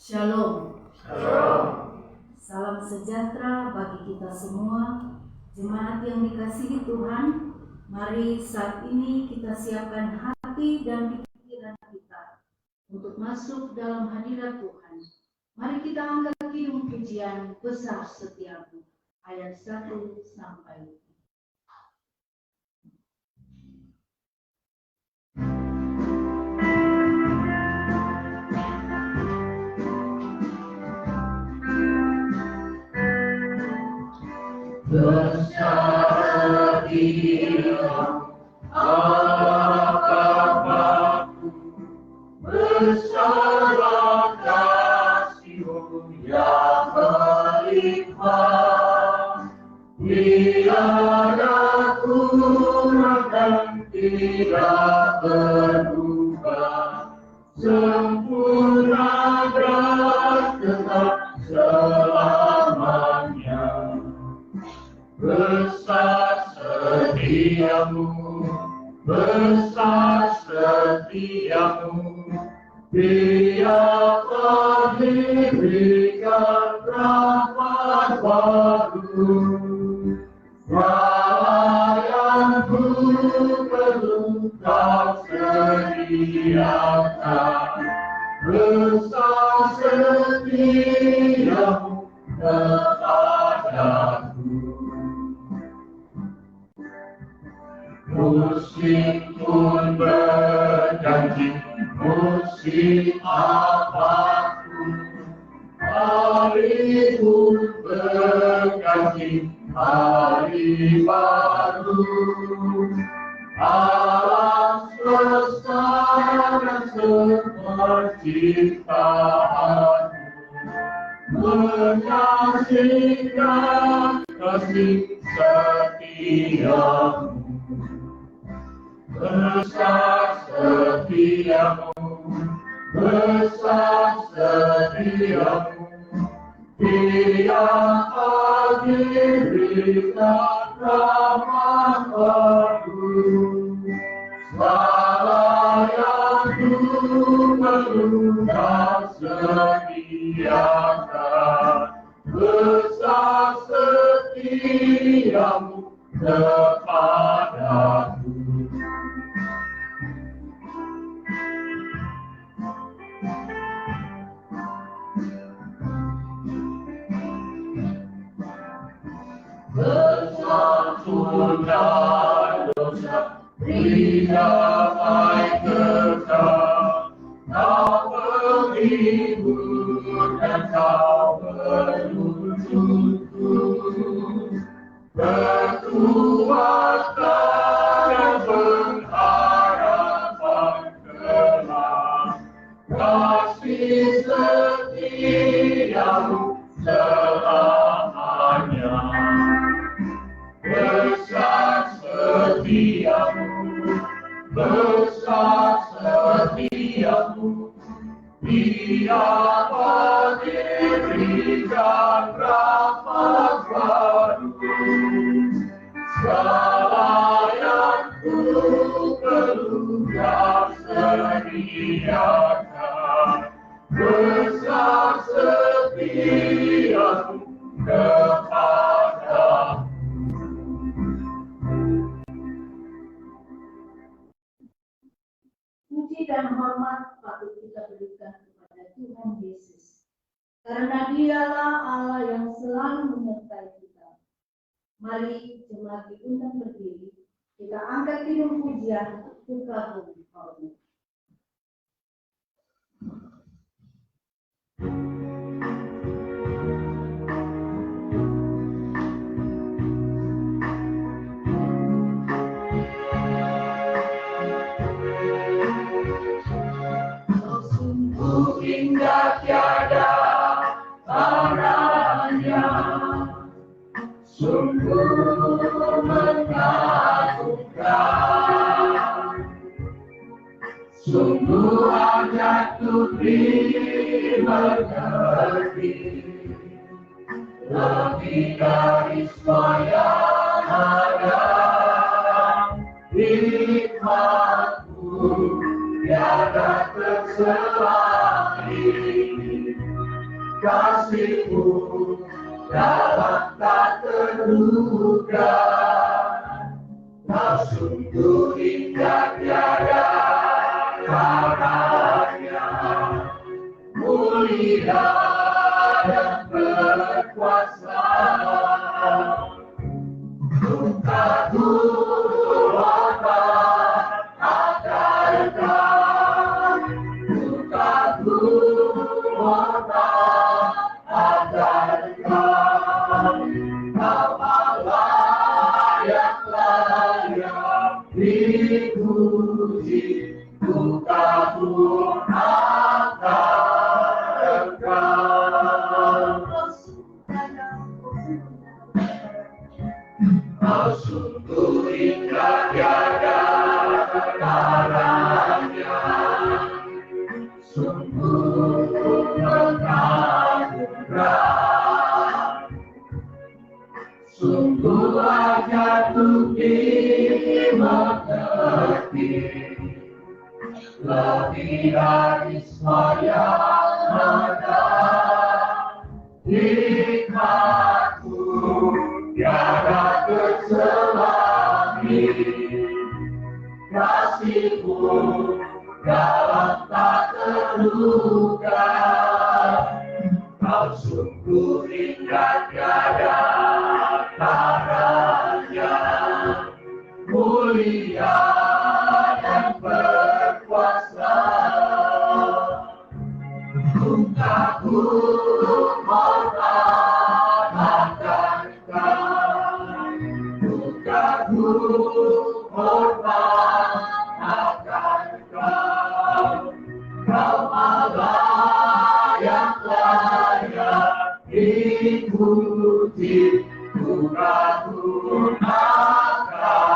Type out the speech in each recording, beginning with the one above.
Shalom. Shalom. Salam sejahtera bagi kita semua, jemaat yang dikasihi Tuhan. Mari saat ini kita siapkan hati dan pikiran kita untuk masuk dalam hadirat Tuhan. Mari kita angkat kidung pujian Besar Setiamu, ayat 1 sampai 3. Besar Dia Allah Bapa-Ku, besar kasih-Mu yang melimpah, tiada kurang dan tidak berubah, sempurna dan tetap selamanya. Besar setiamu, besar setiamu, Tiap diberikan rahmat baru. Pelayanku perlu Kau sediakan, besar setiamu kepadaku. Musim pun berjanji, musim apapun, hari pun berganti, hari baru. Alam semesta dan semua ciptaan menyaksikan kasih setiamu. Besar setiamu, besar setiamu, tiap pagi berikan rahmat baru. Pelayanku perlu Kau sediakan, besar setiamu kepadaku. Besar sudah dosa, tidak baik kekal, Kau menghibur dan Kau menuntutku. Bertuahkan dan pengharapan kelak, kasih setiamu selamanya. Besar setiamu, besar setiamu, tiap pagi berikan rahmat baru. Pelayanku perlu Kau sediakan, besar setiamu kepadaku. Puji dan hormat patut kita berikan kepada Tuhan Yesus, karena Dialah Allah yang selalu menyertai kita. Mari jemaat diundang berdiri, kita angkat kidung pujian Putra Bumi Hormat. Hingga tiada taranya, sungguh mengagumkan, sungguh ajaib untuk dimengerti, lebih dari semua yang ada. Hikmat-Mu tiada terselami, kasih-Mu dalam tak terduga. Kau sungguh indah tiada caranya, mulia dan berkuasa. Duka-Ku obat adarkan, duka-Ku obat adarkan. Kau Allah yang layak dipuji, duka-Ku adarkan. Kau sungguh indah tiada caranya, sungguh mengagunkan, sungguh aja untuk dimengerti, lebih dari semua ada hikmat-Mu tiada terselami, kasih-Mu dalam tak terduga. Kau sungguh indah tiada caranya, mulia dan berkuasa. Duka-Ku obat adarkan, duka-Ku obat adarkan. Kau Allah yang layak dipuji, duka-Ku adarkan.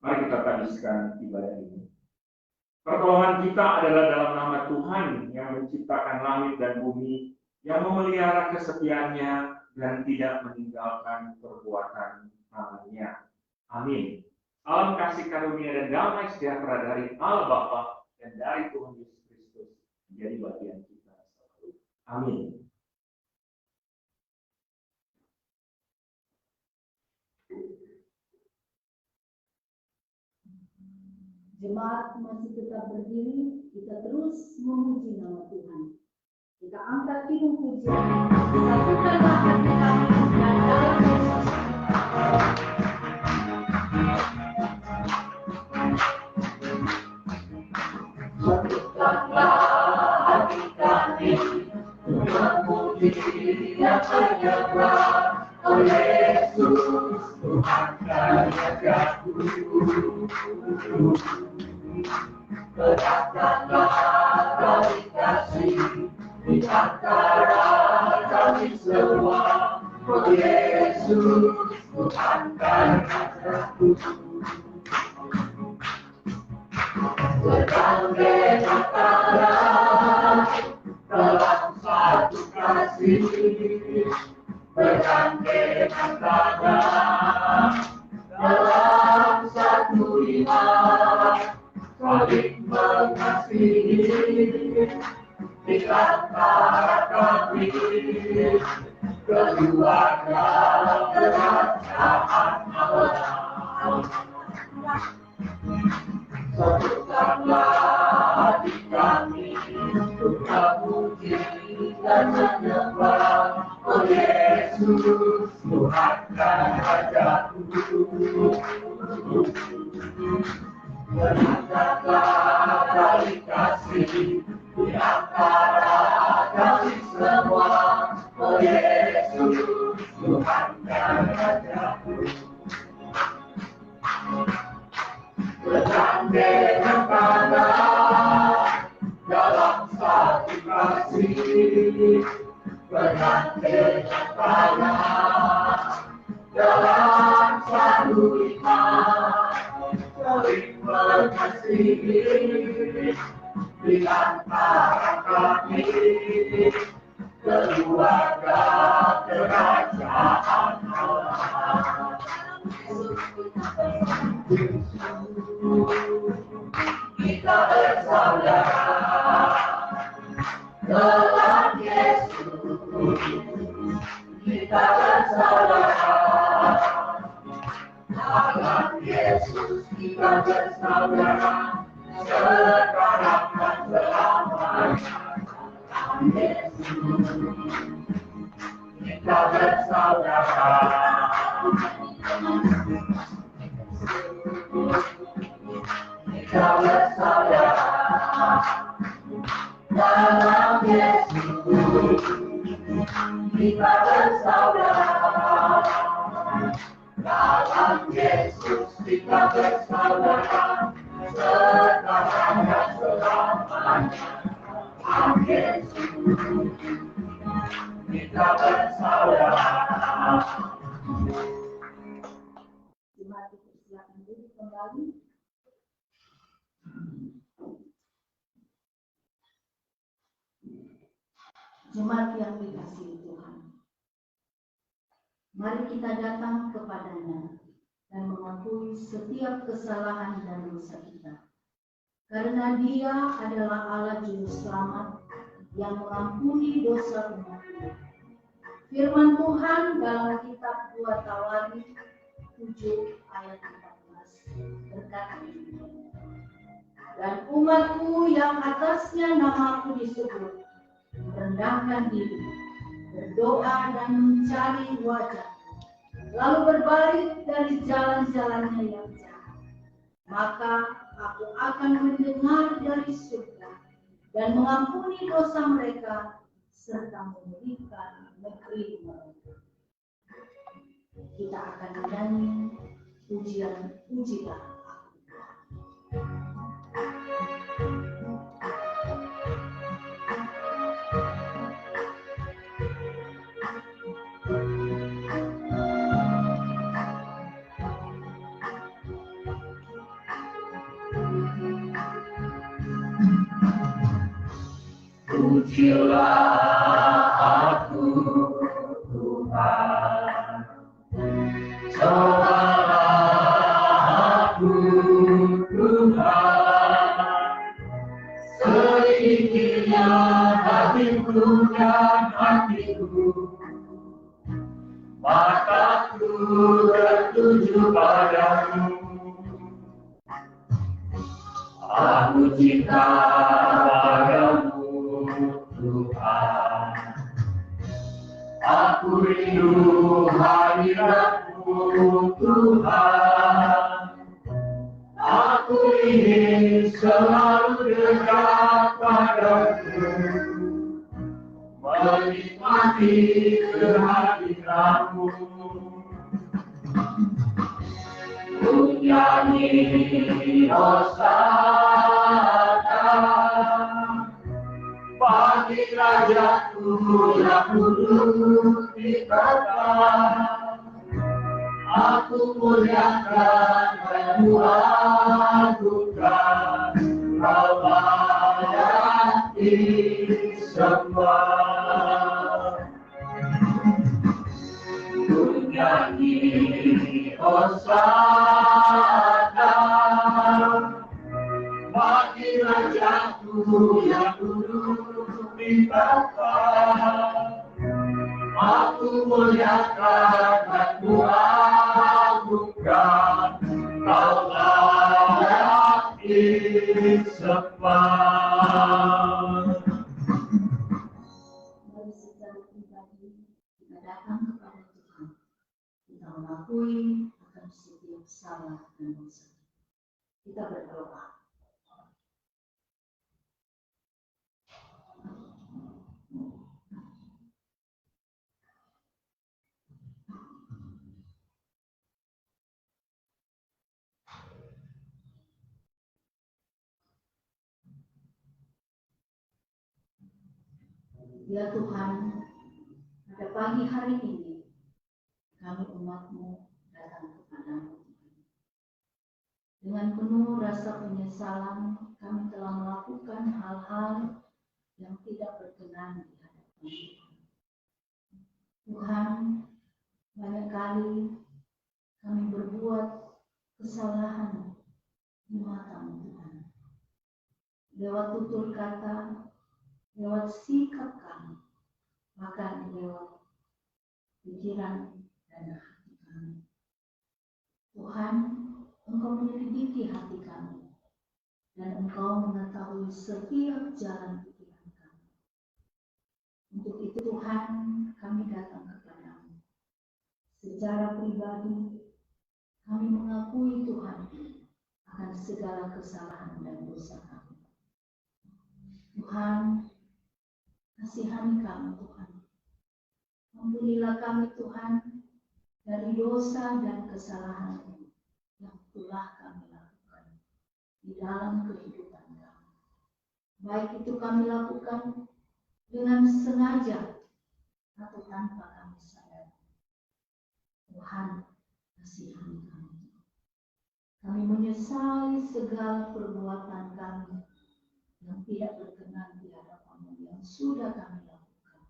Mari kita habiskan ibadah ini. Pertolongan kita adalah dalam nama Tuhan yang menciptakan langit dan bumi, yang memelihara kesetiaannya dan tidak meninggalkan perbuatan tangannya. Amin. Salam kasih karunia dan damai sejahtera dari Allah Bapa dan dari Tuhan Yesus Kristus menjadi bagian kita selalu. Amin. Jemaat masih tetap berdiri, kita terus memuji nama Tuhan. Kita angkat hidung pujian, satukanlah hati kami dan dalam Yesus. Satukanlah hati kami memuji yang penyembah, oh Yesus, Tuhan karyaku. Beratkanlah dari kasih di antara kami semua, oh Yesus, Tuhan karyaku. Sedang antara dalam satu kasih, berganti antara dalam satu iman, saling mengasihi di antara kami, keluarga kerajaan Allah. Satukanlah hati kami untuk memuji dan menyembah, oh Yesus, Tuhan Rajaku. Berikanlah dari kasih di antara kami semua, oh Yesus, Tuhan Rajaku. Bergandengan tangan dalam satu kasih, bergandengan tangan dalam satu iman, saling mengasihi di antara kami, keluarga kerajaan Allah. kita bersaudara sekarang dan selamanya. Yesus, kita bersaudara. Kita bersaudara dalam Yesus. Kita bersaudara dalam Yesus. Kita bersaudara sekarang dan selamanya. Dalam Yesus kita bersaudara. Jemaat dipersilakan duduk kembali. Jemaat yang dikasihi Tuhan, mari kita datang kepadanya dan mengakui setiap kesalahan dan dosa kita. Karena Dia adalah Allah Juru Selamat yang mengampuni dosa umat-Nya. Firman Tuhan dalam kitab 2 Tawarikh 7 ayat 14 berkata, dan umatku yang atasnya namaku disebut merendahkan diri, berdoa dan mencari wajah, lalu berbalik dari jalan-jalannya yang jahat, maka aku akan mendengar dari surga dan mengampuni dosa mereka serta memulihkan negeri mereka. Kita akan menyanyi pujian pujilah aku. Pujilah aku Tuhan, cobalah aku Tuhan, sedikitnya hatiku dan hatiku, mataku tertuju padamu. Aku cinta padamu Tuhan, aku rindu hadiratmu Tuhan, aku ingin selalu dekat padamu, menikmati kehadiranmu. Ku nyanyi hosana bagi Rajaku yang duduk di kota. Aku muliakan dan mengagungkan Kau layak disembah. Ku nyanyi hosana bagi Rajaku yang duduk di kota. Aku muliakan dan mengagungkan Kau layak disembah. Mari secara pribadi kita datang kepada Tuhan. Kita mengakui akan setiap salah dan dosa. Kita berdoa. Ya Tuhan, pada pagi hari ini kami umat-Mu datang kepadamu. Dengan penuh rasa penyesalan kami telah melakukan hal-hal yang tidak berkenan di hadapan Tuhan. Tuhan, banyak kali kami berbuat kesalahan di mata-Mu Tuhan. Lewat tutur kata, lewat sikap kami, bahkan lewat pikiran dan hati kami. Tuhan, Engkau Engkau menyelidiki hati kami, dan Engkau mengetahui setiap jalan pikiran kami. Untuk itu Tuhan, kami datang kepadamu. Secara pribadi, kami mengakui Tuhan akan segala kesalahan dan dosa kami. Tuhan, kasihani kami Tuhan. Ampunilah kami Tuhan dari dosa dan kesalahan yang telah kami lakukan di dalam kehidupan kami. Baik itu kami lakukan dengan sengaja atau tanpa kami sadar. Tuhan, kasihani kami. Kami menyesali segala perbuatan kami yang tidak berkenan di hadapan-Mu yang sudah kami lakukan.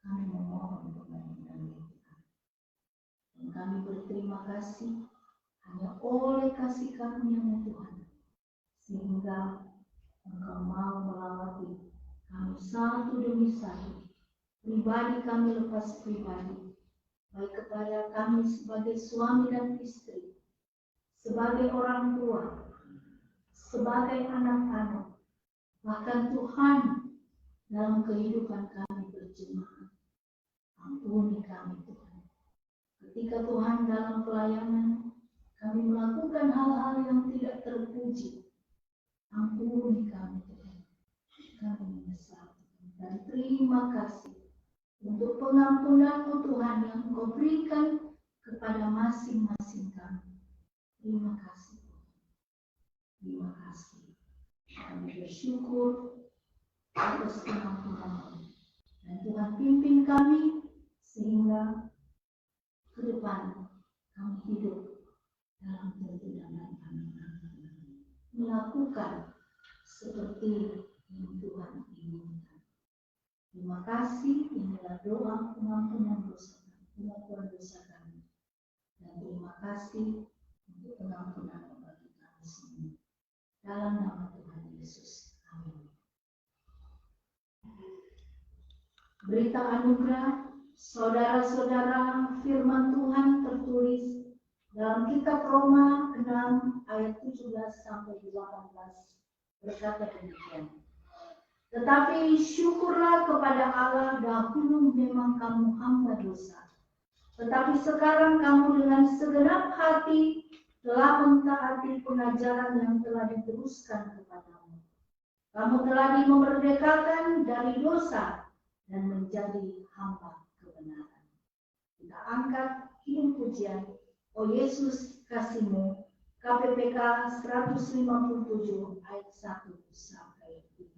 Kami memohon pengampunan Tuhan. Dan kami berterima kasih hanya oleh kasih karunia-Mu Tuhan, sehingga Engkau mau melawati kami satu demi satu, pribadi kami lepas pribadi, baik kepada kami sebagai suami dan istri, sebagai orang tua, sebagai anak-anak, bahkan Tuhan dalam kehidupan kami berjemaat. Ampuni kami Tuhan. Ketika Tuhan dalam pelayanan kami melakukan hal-hal yang tidak terpuji, ampuni kami Tuhan. Kami menyesal dan terima kasih untuk pengampunan-Mu Tuhan yang Engkau berikan kepada masing-masing kami. Terima kasih Tuhan. Terima kasih. Kami bersyukur atas pengampunan-Mu. Dan Tuhan pimpin kami sehingga ke depan kami hidup dalam tuntunan kami, melakukan seperti yang Tuhan inginkan. Terima kasih. Inilah doa pengampunan dosa kami, pengakuan dosa kami. Dan terima kasih untuk pengampunan bagi kami semua. Dalam nama Tuhan Yesus. Amin. Berita anugerah, saudara-saudara, firman Tuhan tertulis dalam kitab Roma 6 ayat 17 sampai 18 berkata demikian. Tetapi syukurlah kepada Allah, dahulu memang kamu hamba dosa, tetapi sekarang kamu dengan segenap hati telah mentaati pengajaran yang telah diteruskan kepadamu. Kamu telah dimerdekakan dari dosa dan menjadi hamba kebenaran. Kita angkat hymn pujian, O Yesus kasih-Mu, KPPK 157 ayat 1 sampai 3.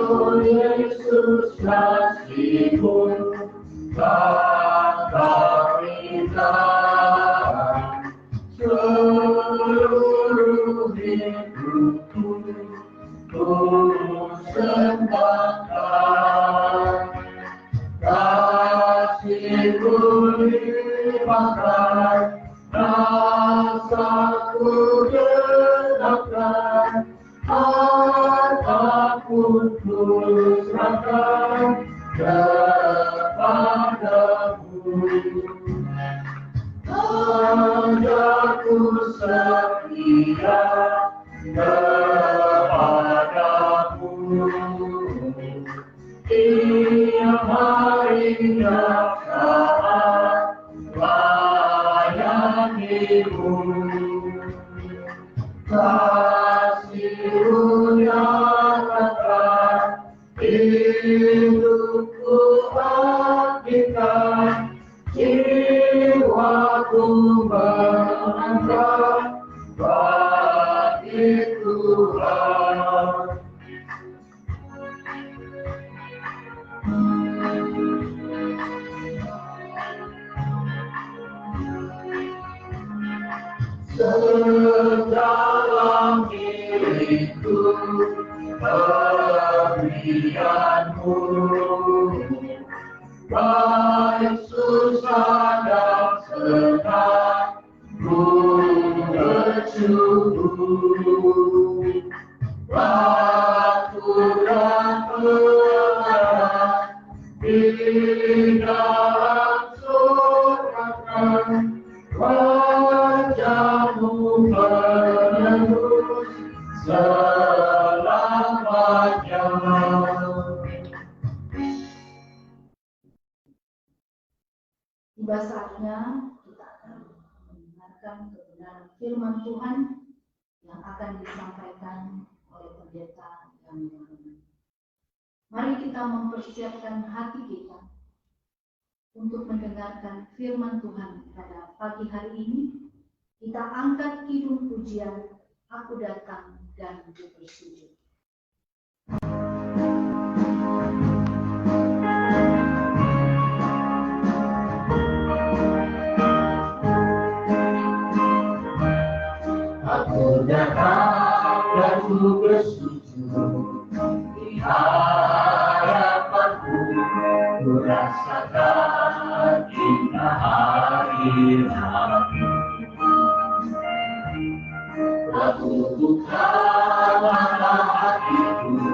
Oh Yesus kasih-Mu, Bapa kita, seluruh hidupku ku sembahkan. Kasih-Mu limpahkan, rasaku genapkan, apapun ku serahkan kepadamu. Ajarku setia kepadamu, tiap harinya saat layanimu. Kasih-Mu nyatakan, hidupku aktifkan, jiwaku menangkap bagi Tuhan. Sedalam diriku pemberian-Mu, baik susah dan senang, ku bersyukur. Waktu dan kebenaran di dalam surgakan, wajahmu menembus selamanya. Tiba saatnya kita akan mendengarkan kebenaran firman Tuhan yang akan disampaikan oleh pendeta yang mulia. Mari kita mempersiapkan hati kita untuk mendengarkan firman Tuhan pada pagi hari ini. Kita angkat kidung pujian, Aku Datang dan Ku Bersujud. Aku datang dan ku bersujud di hadapanmu, ku rasakan indah hadiratmu. Aku buka mata hatiku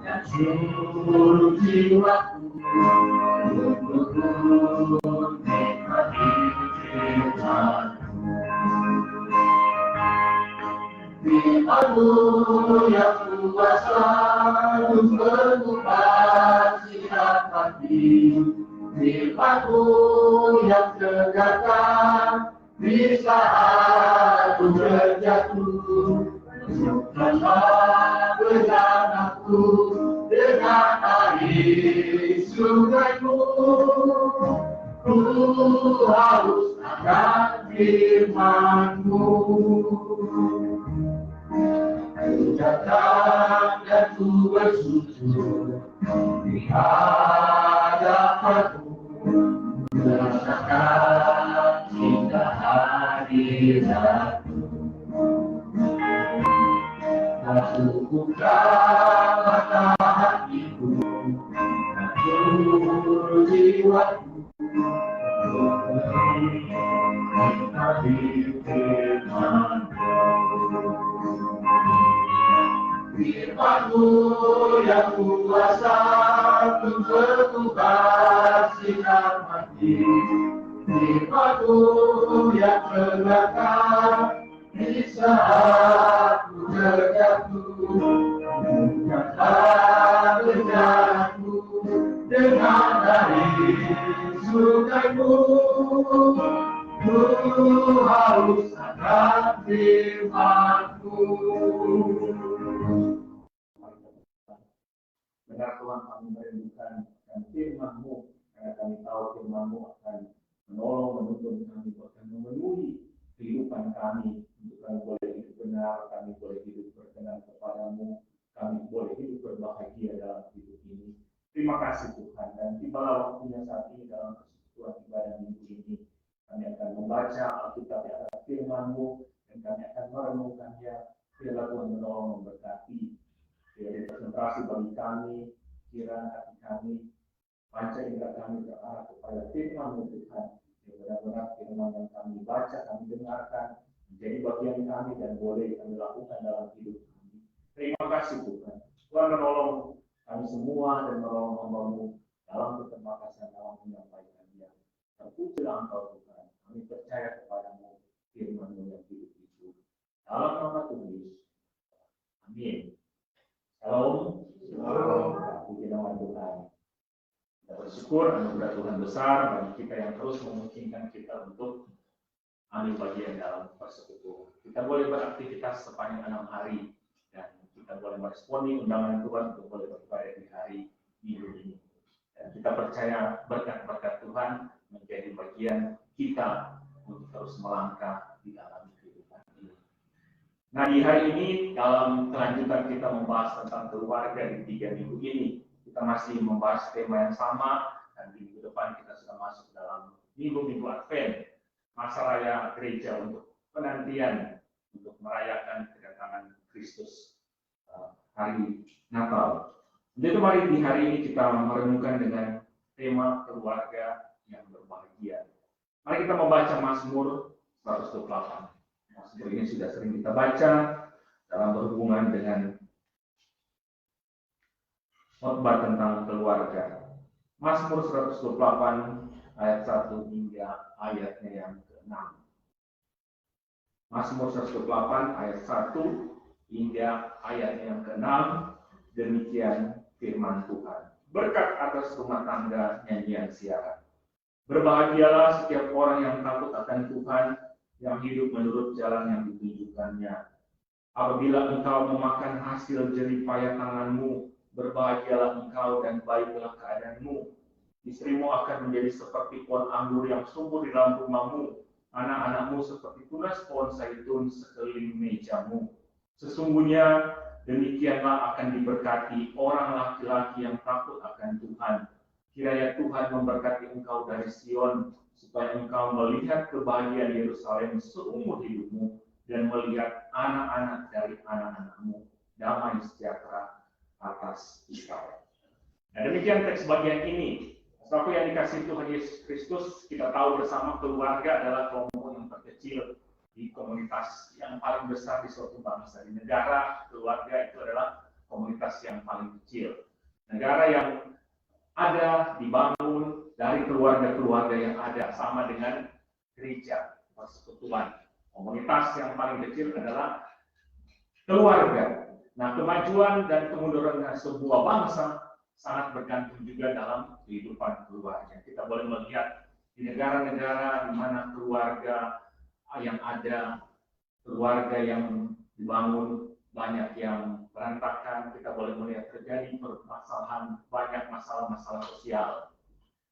dan seluruh jiwaku untuk menikmati firman-Mu. Firman-Mu yang kuasa untuk mengubah sikap hati, firman-Mu yang tegakkan di saat ku terjatuh. Tunjukkanlah bencanaku dengan air sungai-Mu. Ku haus akan firman-Mu. Aku datang dan ku bersujud di hadapan-Mu, merasakan cinta hadirat-Mu. Aku buka mata hatiku dan seluruh jiwaku untuk menikmati firman-Mu. Firman-Mu yang kuasa untuk mengubah sikap hati, firman-Mu yang tegakkan di saat ku terjatuh. Tunjukkanlah bencanaku dengan air sungai-Mu. Ku haus akan firman-Mu. Benar Tuhan, kami merindukan akan firman-Mu, karena kami tahu firman-Mu akan menolong, menuntun kami, bahkan memenuhi kehidupan kami, untuk kami boleh hidup benar, kami boleh hidup berkenan kepada-Mu, kami boleh hidup berbahagia dalam hidup ini. Terima kasih Tuhan, dan tibalah waktunya saat ini dalam persekutuan ibadah minggu ini. Kami akan membaca Alkitab yang adalah firman-Mu, dan kami akan merenungkannya. Biarlah Tuhan menolong, memberkati. Biar konsentrasi bagi kami, pikiran hati kami, panca indera kami terarah kepada firman-Mu Tuhan. Yang benar-benar firman yang kami baca, kami dengarkan, menjadi bagian kami dan boleh kami lakukan dalam hidup kami. Terima kasih Tuhan. Tuhan menolong kami semua dan menolong hamba-Mu dalam keterbatasan dalam menyampaikannya. Terpujilah Engkau Tuhan. Kami percaya kepada-Mu, firman-Mu yang hidup itu. Dalam nama Tuhan Yesus. Amin. Shalom. Puji nama Tuhan. Kita bersyukur anugerah Tuhan besar bagi kita yang terus memungkinkan kita untuk ambil bagian dalam persekutuan. Kita boleh beraktivitas sepanjang 6 hari dan kita boleh meresponi undangan Tuhan untuk boleh beribadah di hari Minggu ini. Dan kita percaya berkat-berkat Tuhan menjadi bagian kita untuk terus melangkah di dalam kehidupan ini. Nah, di hari ini dalam kelanjutan kita membahas tentang keluarga di 3 minggu ini. Kita masih membahas tema yang sama, dan di minggu depan kita sudah masuk dalam minggu-minggu Advent, masa raya gereja untuk penantian untuk merayakan kedatangan Kristus hari Natal. Jadi mari di hari ini kita merenungkan dengan tema keluarga yang berbahagia. Mari kita membaca Mazmur 128. Mazmur ini sudah sering kita baca dalam berhubungan dengan khotbah tentang keluarga. Mazmur 128 ayat 1 hingga ayatnya yang ke-6. Mazmur 128 ayat 1 hingga ayatnya yang ke-6, demikian firman Tuhan. Berkat atas rumah tangga nyanyian siaran. Berbahagialah setiap orang yang takut akan Tuhan, yang hidup menurut jalan yang ditunjukkannya. Apabila engkau memakan hasil jerih payah tanganmu, berbahagialah engkau dan baiklah keadaanmu. Istrimu akan menjadi seperti pohon anggur yang subur di dalam rumahmu, anak-anakmu seperti tunas pohon zaitun sekeliling mejamu. Sesungguhnya demikianlah akan diberkati orang laki-laki yang takut akan Tuhan. Kiranya Tuhan memberkati engkau dari Sion, supaya engkau melihat kebahagiaan Yerusalem seumur hidupmu, dan melihat anak-anak dari anak-anakmu, damai sejahtera atas Israel. Nah, demikian teks bagian ini. Sesuatu yang dikasih Tuhan Yesus Kristus, kita tahu bersama keluarga adalah kelompok yang terkecil di komunitas yang paling besar di suatu bangsa. Di negara, keluarga itu adalah komunitas yang paling kecil. Negara yang ada dibangun dari keluarga-keluarga yang ada, sama dengan gereja, persekutuan. Komunitas yang paling kecil adalah keluarga. Nah, kemajuan dan kemunduran sebuah bangsa sangat bergantung juga dalam kehidupan keluarga. Kita boleh melihat di negara-negara di mana keluarga yang ada, keluarga yang dibangun, banyak yang berantakan. Kita boleh melihat terjadi permasalahan, banyak masalah-masalah sosial.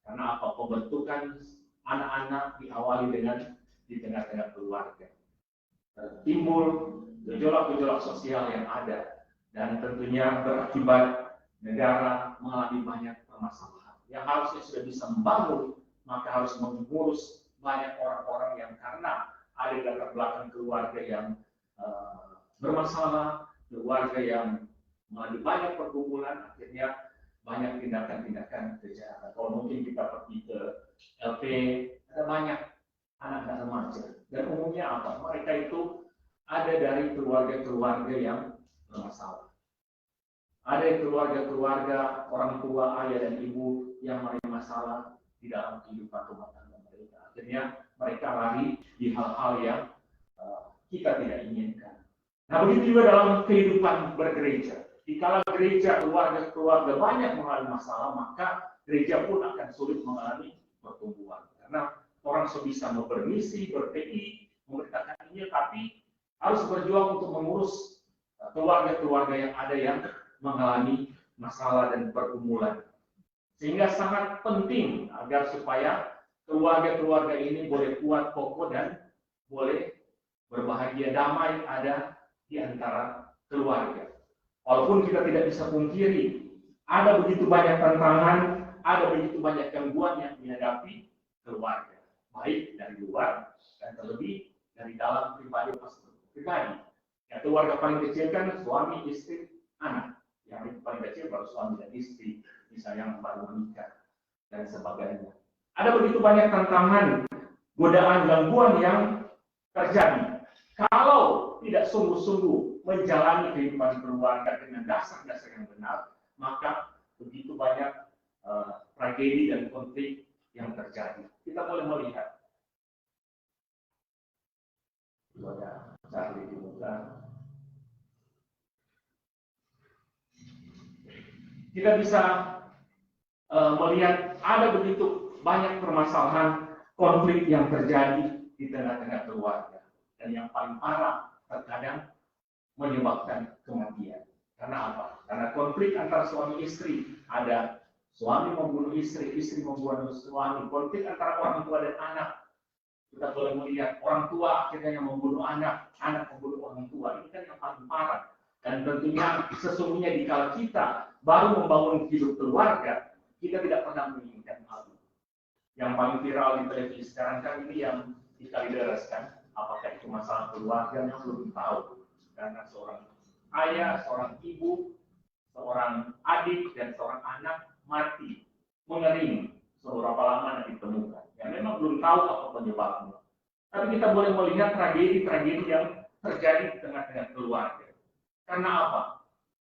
Karena apa? Pembentukan anak-anak diawali dengan di tengah-tengah keluarga. Timbul gejolak-gejolak sosial yang ada, dan tentunya berakibat negara mengalami banyak permasalahan. Yang harusnya sudah bisa membangun, maka harus mengurus banyak orang-orang yang karena ada latar belakang keluarga yang bermasalah, keluarga yang mengalami banyak pergumulan, akhirnya banyak tindakan-tindakan kejahatan. Kalau mungkin kita pergi ke LP, ada banyak anak-anak remaja. Dan umumnya apa? Mereka itu ada dari keluarga-keluarga yang bermasalah. Ada keluarga-keluarga, orang tua, ayah dan ibu yang mengalami masalah di dalam kehidupan rumah tangga mereka. Akhirnya mereka lari di hal-hal yang kita tidak inginkan. Nah, begitu juga dalam kehidupan bergereja. Dikala gereja, keluarga-keluarga banyak mengalami masalah, maka gereja pun akan sulit mengalami pertumbuhan. Karena orang sebisa bermisi, berPI, memberitakan Injil, tapi harus berjuang untuk mengurus keluarga-keluarga yang ada yang mengalami masalah dan pergumulan. Sehingga sangat penting agar supaya keluarga-keluarga ini boleh kuat, kokoh, dan boleh berbahagia, damai ada di antara keluarga. Walaupun kita tidak bisa pungkiri, ada begitu banyak tantangan, ada begitu banyak gangguan yang dihadapi keluarga, baik dari luar dan terlebih dari dalam pribadi. Ya, keluarga paling kecil kan suami, istri, anak. Yang paling kecil baru suami dan istri, misalnya yang baru menikah dan sebagainya. Ada begitu banyak tantangan, godaan, gangguan yang terjadi. Kalau tidak sungguh-sungguh menjalani kehidupan keluarga dengan dasar-dasar yang benar, maka begitu banyak tragedi dan konflik yang terjadi. Kita boleh melihat. Ada Charlie di muka. Kita bisa melihat ada begitu banyak permasalahan konflik yang terjadi di tengah-tengah keluarga. Dan yang paling parah terkadang menyebabkan kematian. Karena apa? Karena konflik antara suami istri, ada suami membunuh istri, istri membunuh suami, konflik antara orang tua dan anak. Kita boleh melihat orang tua akhirnya yang membunuh anak, anak membunuh orang tua. Ini kan yang paling parah. Dan tentunya sesungguhnya dikala kita baru membangun hidup keluarga, kita tidak pernah menginginkan hal itu. Yang paling viral di televisi sekarang kan ini yang dikalideres kan, apakah itu masalah keluarga yang belum tahu. Karena seorang ayah, seorang ibu, seorang adik, dan seorang anak mati, mengering, seberapa lama ditemukan. Yang memang belum tahu apa penyebabnya. Tapi kita boleh melihat tragedi-tragedi yang terjadi di tengah-tengah keluarga. Karena apa?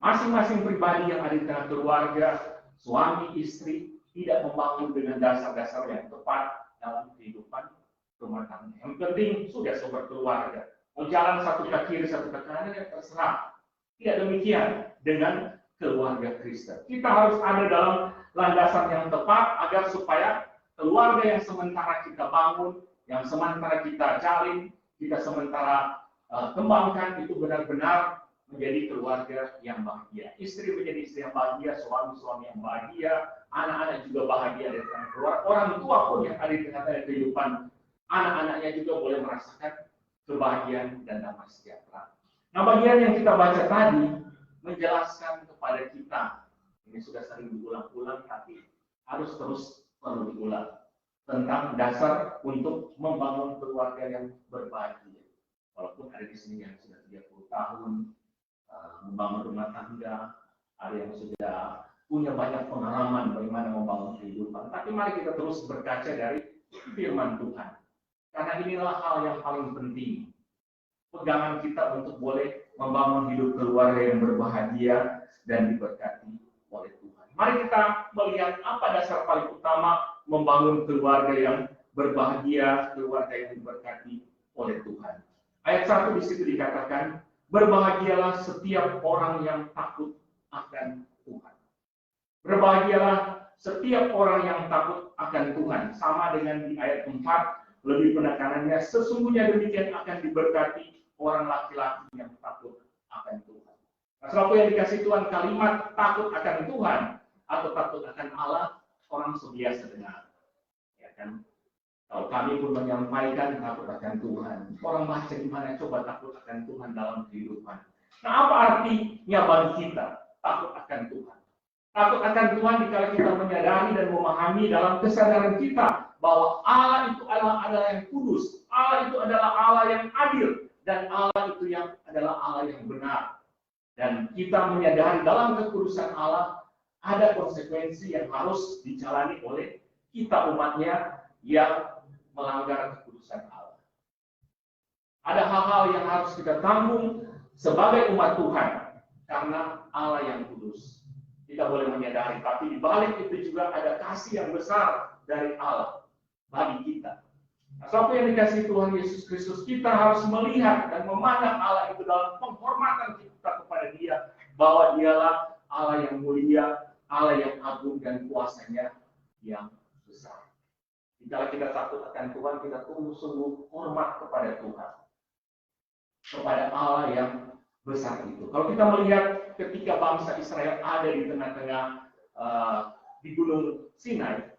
Masing-masing pribadi yang ada di tengah keluarga, suami, istri, tidak membangun dengan dasar-dasar yang tepat dalam kehidupan rumah tangga. Yang penting sudah berkeluarga. Mau jalan satu ke kiri, satu ke kanan, ya terserah. Tidak demikian dengan keluarga Kristen. Kita harus ada dalam landasan yang tepat agar supaya keluarga yang sementara kita bangun, yang sementara kita jalin, kita sementara kembangkan itu benar-benar menjadi keluarga yang bahagia. Istri menjadi istri yang bahagia, suami-suami yang bahagia, anak-anak juga bahagia dari tengah keluarga. Orang tua pun yang ada di tengah-tengah kehidupan anak-anaknya juga boleh merasakan kebahagiaan dan damai sejahtera. Nah, bagian yang kita baca tadi menjelaskan kepada kita, ini sudah sering diulang-ulang tapi harus terus perlu diulang, tentang dasar untuk membangun keluarga yang berbahagia. Walaupun ada di sini yang sudah 30 tahun membangun rumah tangga, ada yang sudah punya banyak pengalaman bagaimana membangun kehidupan. Tapi mari kita terus berkaca dari firman Tuhan. Karena inilah hal yang paling penting. Pegangan kita untuk boleh membangun hidup keluarga yang berbahagia dan diberkati oleh Tuhan. Mari kita melihat apa dasar paling utama membangun keluarga yang berbahagia, keluarga yang diberkati oleh Tuhan. Ayat 1 di situ dikatakan, berbahagialah setiap orang yang takut akan Tuhan. Berbahagialah setiap orang yang takut akan Tuhan. Sama dengan di ayat 4, lebih penekanannya, sesungguhnya demikian akan diberkati orang laki-laki yang takut akan Tuhan. Nah, sebab yang dikasih Tuhan kalimat takut akan Tuhan atau takut akan Allah, orang sebiasa dengar. Ya kan? Kalau kami pun menyampaikan takut akan Tuhan, orang baca gimana coba takut akan Tuhan dalam kehidupan. Nah, apa artinya bagi kita takut akan Tuhan? Takut akan Tuhan dikala kita menyadari dan memahami dalam kesadaran kita bahwa Allah itu adalah yang kudus, Allah itu adalah Allah yang adil, dan Allah itu yang adalah Allah yang benar. Dan kita menyadari dalam kekudusan Allah ada konsekuensi yang harus dijalani oleh kita umatnya yang melanggar kekudusan Allah. Ada hal-hal yang harus kita tanggung sebagai umat Tuhan karena Allah yang kudus. Kita boleh menyadari, tapi di balik itu juga ada kasih yang besar dari Allah bagi kita. Nah, sebab yang dikasih Tuhan Yesus Kristus, kita harus melihat dan memandang Allah itu dalam penghormatan kita kepada Dia, bahwa Dialah Allah yang mulia, Allah yang agung dan kuasanya yang besar. Jika kita takut akan Tuhan, kita sungguh hormat kepada Tuhan, kepada Allah yang besar itu. Kalau kita melihat ketika bangsa Israel ada di tengah-tengah di Gunung Sinai,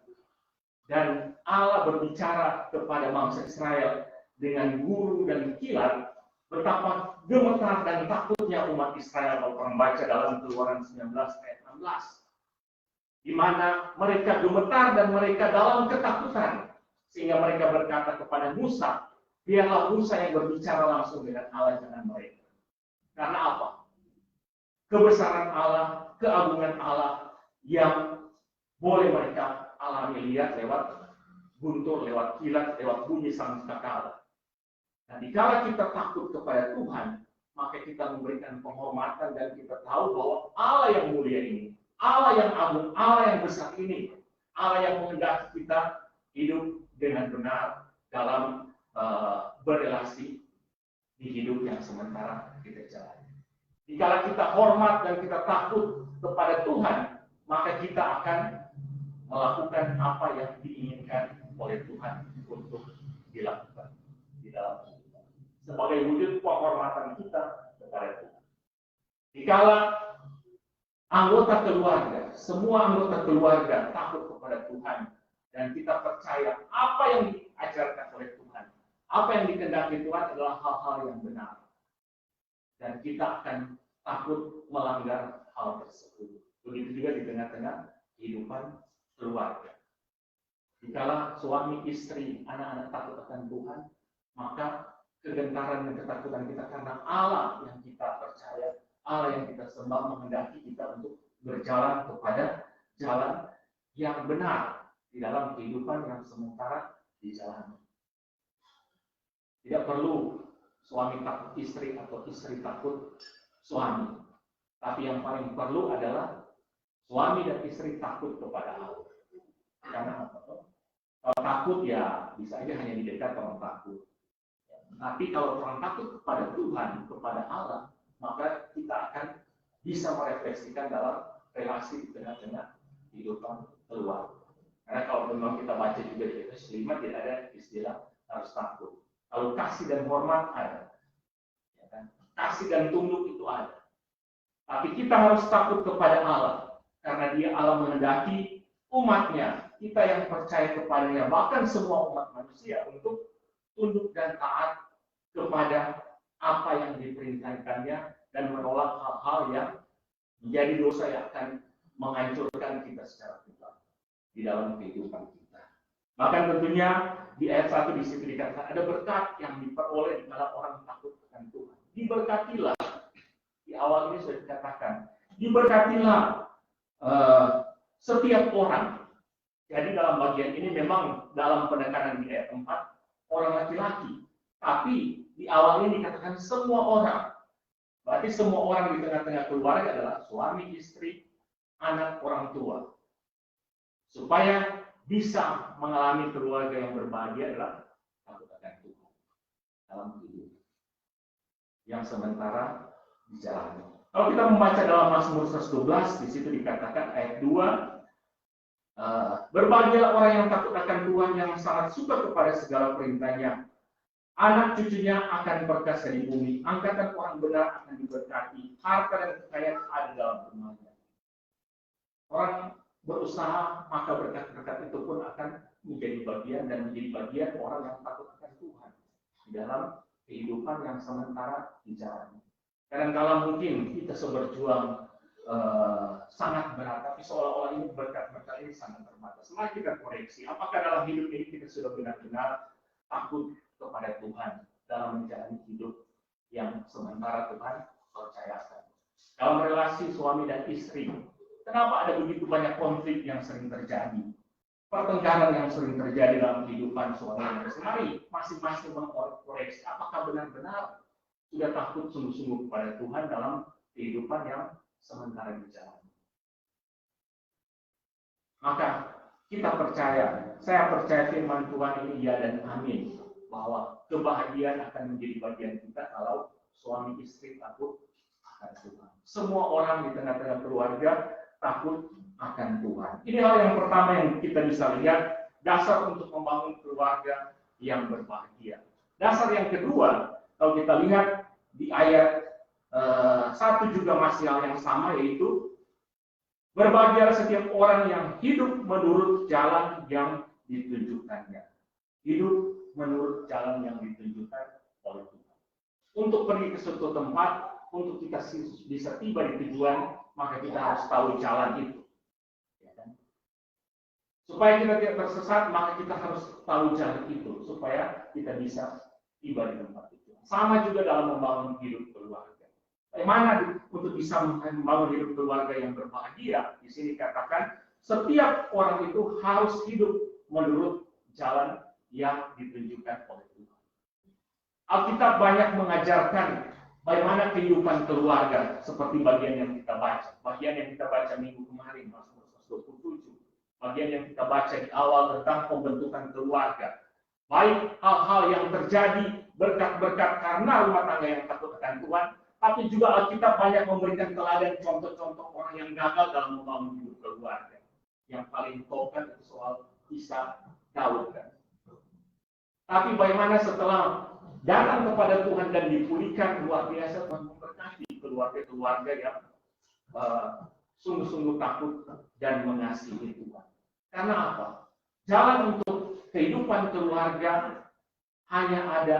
dan Allah berbicara kepada bangsa Israel dengan guru dan kilat, betapa gemetar dan takutnya umat Israel. Kalau orang baca dalam Keluaran 19 ayat 16. Di mana mereka gemetar dan mereka dalam ketakutan, sehingga mereka berkata kepada Musa, biarlah Musa yang berbicara langsung dengan Allah, jangan mereka. Karena apa? Kebesaran Allah, keagungan Allah yang boleh mereka alami lihat lewat guntur, lewat kilat, lewat bunyi sangkakala. Dan dikala kita takut kepada Tuhan, maka kita memberikan penghormatan dan kita tahu bahwa Allah yang mulia ini, Allah yang agung, Allah yang besar ini, Allah yang menghendaki kita hidup dengan benar dalam berrelasi di hidup yang sementara kita jalani. Jika kita hormat dan kita takut kepada Tuhan, maka kita akan melakukan apa yang diinginkan oleh Tuhan untuk dilakukan di dalam hidup. Sebagai wujud penghormatan kita kepada Tuhan. Jikalau anggota keluarga, semua anggota keluarga takut kepada Tuhan dan kita percaya apa yang diajarkan oleh Tuhan, apa yang dikehendaki Tuhan adalah hal-hal yang benar, dan kita akan takut melanggar hal tersebut. Begitu juga di tengah-tengah kehidupan keluarga. Jikalau suami, istri, anak-anak takut akan Tuhan, maka kegentaran dan ketakutan kita karena Allah yang kita percaya, Allah yang kita sembah menghendaki kita untuk berjalan kepada jalan yang benar di dalam kehidupan yang sementara dijalani. Tidak perlu suami takut istri atau istri takut suami. Tapi yang paling perlu adalah suami dan istri takut kepada Allah. Karena apa? Kalau takut ya bisa aja hanya di dekat orang takut. Tapi kalau orang takut kepada Tuhan, kepada Allah, maka kita akan bisa merefleksikan dalam relasi di tengah-tengah kehidupan keluarga. Karena kalau memang kita baca juga di Efesus 5 tidak ada istilah harus takut. Kalau kasih dan hormat ada, ya kan? Kasih dan tunduk itu ada. Tapi kita harus takut kepada Allah, karena Dia Allah menghendaki umatnya, kita yang percaya kepadanya, bahkan semua umat manusia untuk tunduk dan taat kepada apa yang diperintahkannya dan menolak hal-hal yang menjadi dosa yang akan menghancurkan kita secara pribadi di dalam kehidupan kita. Bahkan tentunya di ayat 1 di situ dikatakan ada berkat yang diperoleh kalau orang takut akan Tuhan. Diberkatilah. Di awal ini sudah dikatakan, diberkatilah setiap orang. Jadi dalam bagian ini memang dalam penekanan di ayat 4 orang laki-laki. Tapi di awal ini dikatakan semua orang. Berarti semua orang di tengah-tengah keluarga adalah suami, istri, anak, orang tua. Supaya bisa mengalami keluarga yang berbahagia adalah takut akan Tuhan dalam hidup yang sementara dijalani. Kalau kita membaca dalam Mazmur 112, di situ dikatakan ayat 2, berbahagialah orang yang takut akan Tuhan, yang sangat suka kepada segala perintahnya. Anak cucunya akan perkasa di bumi, angkatan orang benar akan diberkati, harta dan kekayaan ada dalam rumahnya. Orang berusaha, maka berkat-berkat itu pun akan menjadi bagian dan menjadi bagian orang yang takut akan Tuhan di dalam kehidupan yang sementara dijalani. Kadang-kala mungkin kita seberjuang sangat berat, tapi seolah-olah ini berkat-berkat ini sangat terbatas. Mari kita koreksi, apakah dalam hidup ini kita sudah benar-benar takut kepada Tuhan dalam menjalani hidup yang sementara Tuhan percayakan. Dalam relasi suami dan istri, kenapa ada begitu banyak konflik yang sering terjadi? Pertengkaran yang sering terjadi dalam kehidupan suami dan istri. Mari masing-masing mengkoreksi apakah benar-benar sudah takut sungguh-sungguh kepada Tuhan dalam kehidupan yang sementara dijalani. Maka kita percaya, saya percaya firman Tuhan ini ya dan amin, bahwa kebahagiaan akan menjadi bagian kita kalau suami istri takut akan Tuhan. Semua orang di tengah-tengah keluarga takut akan Tuhan. Ini hal yang pertama yang kita bisa lihat, dasar untuk membangun keluarga yang berbahagia. Dasar yang kedua, kalau kita lihat di ayat 1 juga masih hal yang sama, yaitu berbahagialah setiap orang yang hidup menurut jalan yang ditunjukkannya. Hidup menurut jalan yang ditunjukkan oleh Tuhan. Untuk pergi ke suatu tempat, untuk kita bisa tiba di tujuan, maka kita harus tahu jalan itu. Ya kan? Supaya kita tidak tersesat, maka kita harus tahu jalan itu, supaya kita bisa tiba di tempat itu. Sama juga dalam membangun hidup keluarga. Bagaimana untuk bisa membangun hidup keluarga yang berbahagia? Di sini katakan, setiap orang itu harus hidup menurut jalan yang ditunjukkan oleh Tuhan. Alkitab banyak mengajarkan bagaimana kehidupan keluarga, seperti bagian yang kita baca. Bagian yang kita baca minggu kemarin, Mazmur 127. Bagian yang kita baca di awal tentang pembentukan keluarga. Baik hal-hal yang terjadi berkat-berkat karena rumah tangga yang takut akan Tuhan, tapi juga Alkitab banyak memberikan teladan contoh-contoh orang yang gagal dalam membangun hidup keluarga. Yang paling token itu soal Isa Daud. Tapi bagaimana setelah datang kepada Tuhan dan dipulihkan, luar biasa Tuhan memberkati keluarga-keluarga yang sungguh-sungguh takut dan mengasihi Tuhan. Karena apa? Jalan untuk kehidupan keluarga hanya ada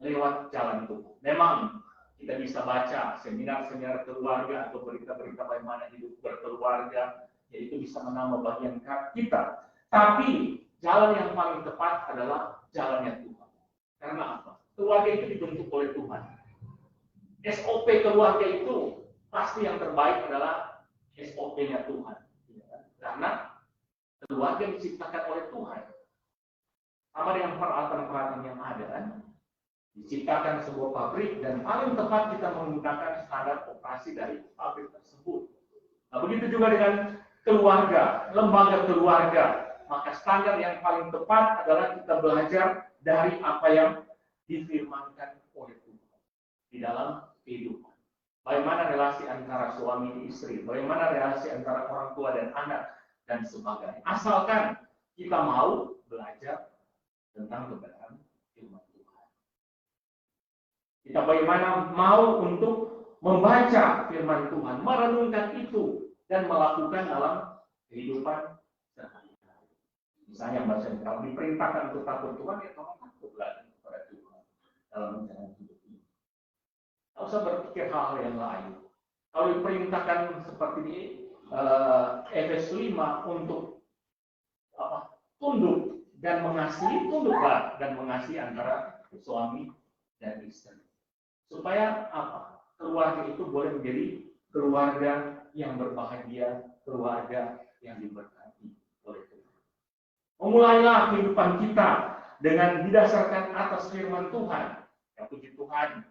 lewat jalan Tuhan. Memang kita bisa baca seminar-seminar keluarga atau berita-berita bagaimana hidup berkeluarga, yaitu bisa menambah bagian kita. Tapi jalan yang paling tepat adalah jalannya Tuhan. Karena apa? Keluarga itu dibentuk oleh Tuhan. SOP keluarga itu pasti yang terbaik adalah SOP-nya Tuhan. Karena keluarga diciptakan oleh Tuhan. Sama dengan peralatan-peralatan yang ada kan. diciptakan sebuah pabrik dan paling tepat kita menggunakan standar operasi dari pabrik tersebut. Nah, begitu juga dengan keluarga, lembaga keluarga, maka standar yang paling tepat adalah kita belajar dari apa yang difirmankan oleh Tuhan di dalam kehidupan. Bagaimana relasi antara suami istri, bagaimana relasi antara orang tua dan anak, dan sebagainya. Asalkan kita mau belajar tentang kebenaran firman Tuhan. Kita bagaimana mau untuk membaca firman Tuhan, merenungkan itu, dan melakukan dalam kehidupan sehari-hari. Misalnya kalau diperintahkan untuk takut Tuhan, ya tolong takutlah kepada Tuhan dalam menjalani hidup ini. Tidak usah berpikir hal-hal yang lain. Kalau diperintahkan seperti ini, Efesus 5 untuk tunduk dan mengasihi, tunduklah dan mengasihi antara suami dan istri. Supaya apa? Keluarga itu boleh menjadi keluarga yang berbahagia, keluarga yang diberkati oleh Tuhan. Memulailah kehidupan kita dengan didasarkan atas firman Tuhan. Ya puji Tuhan,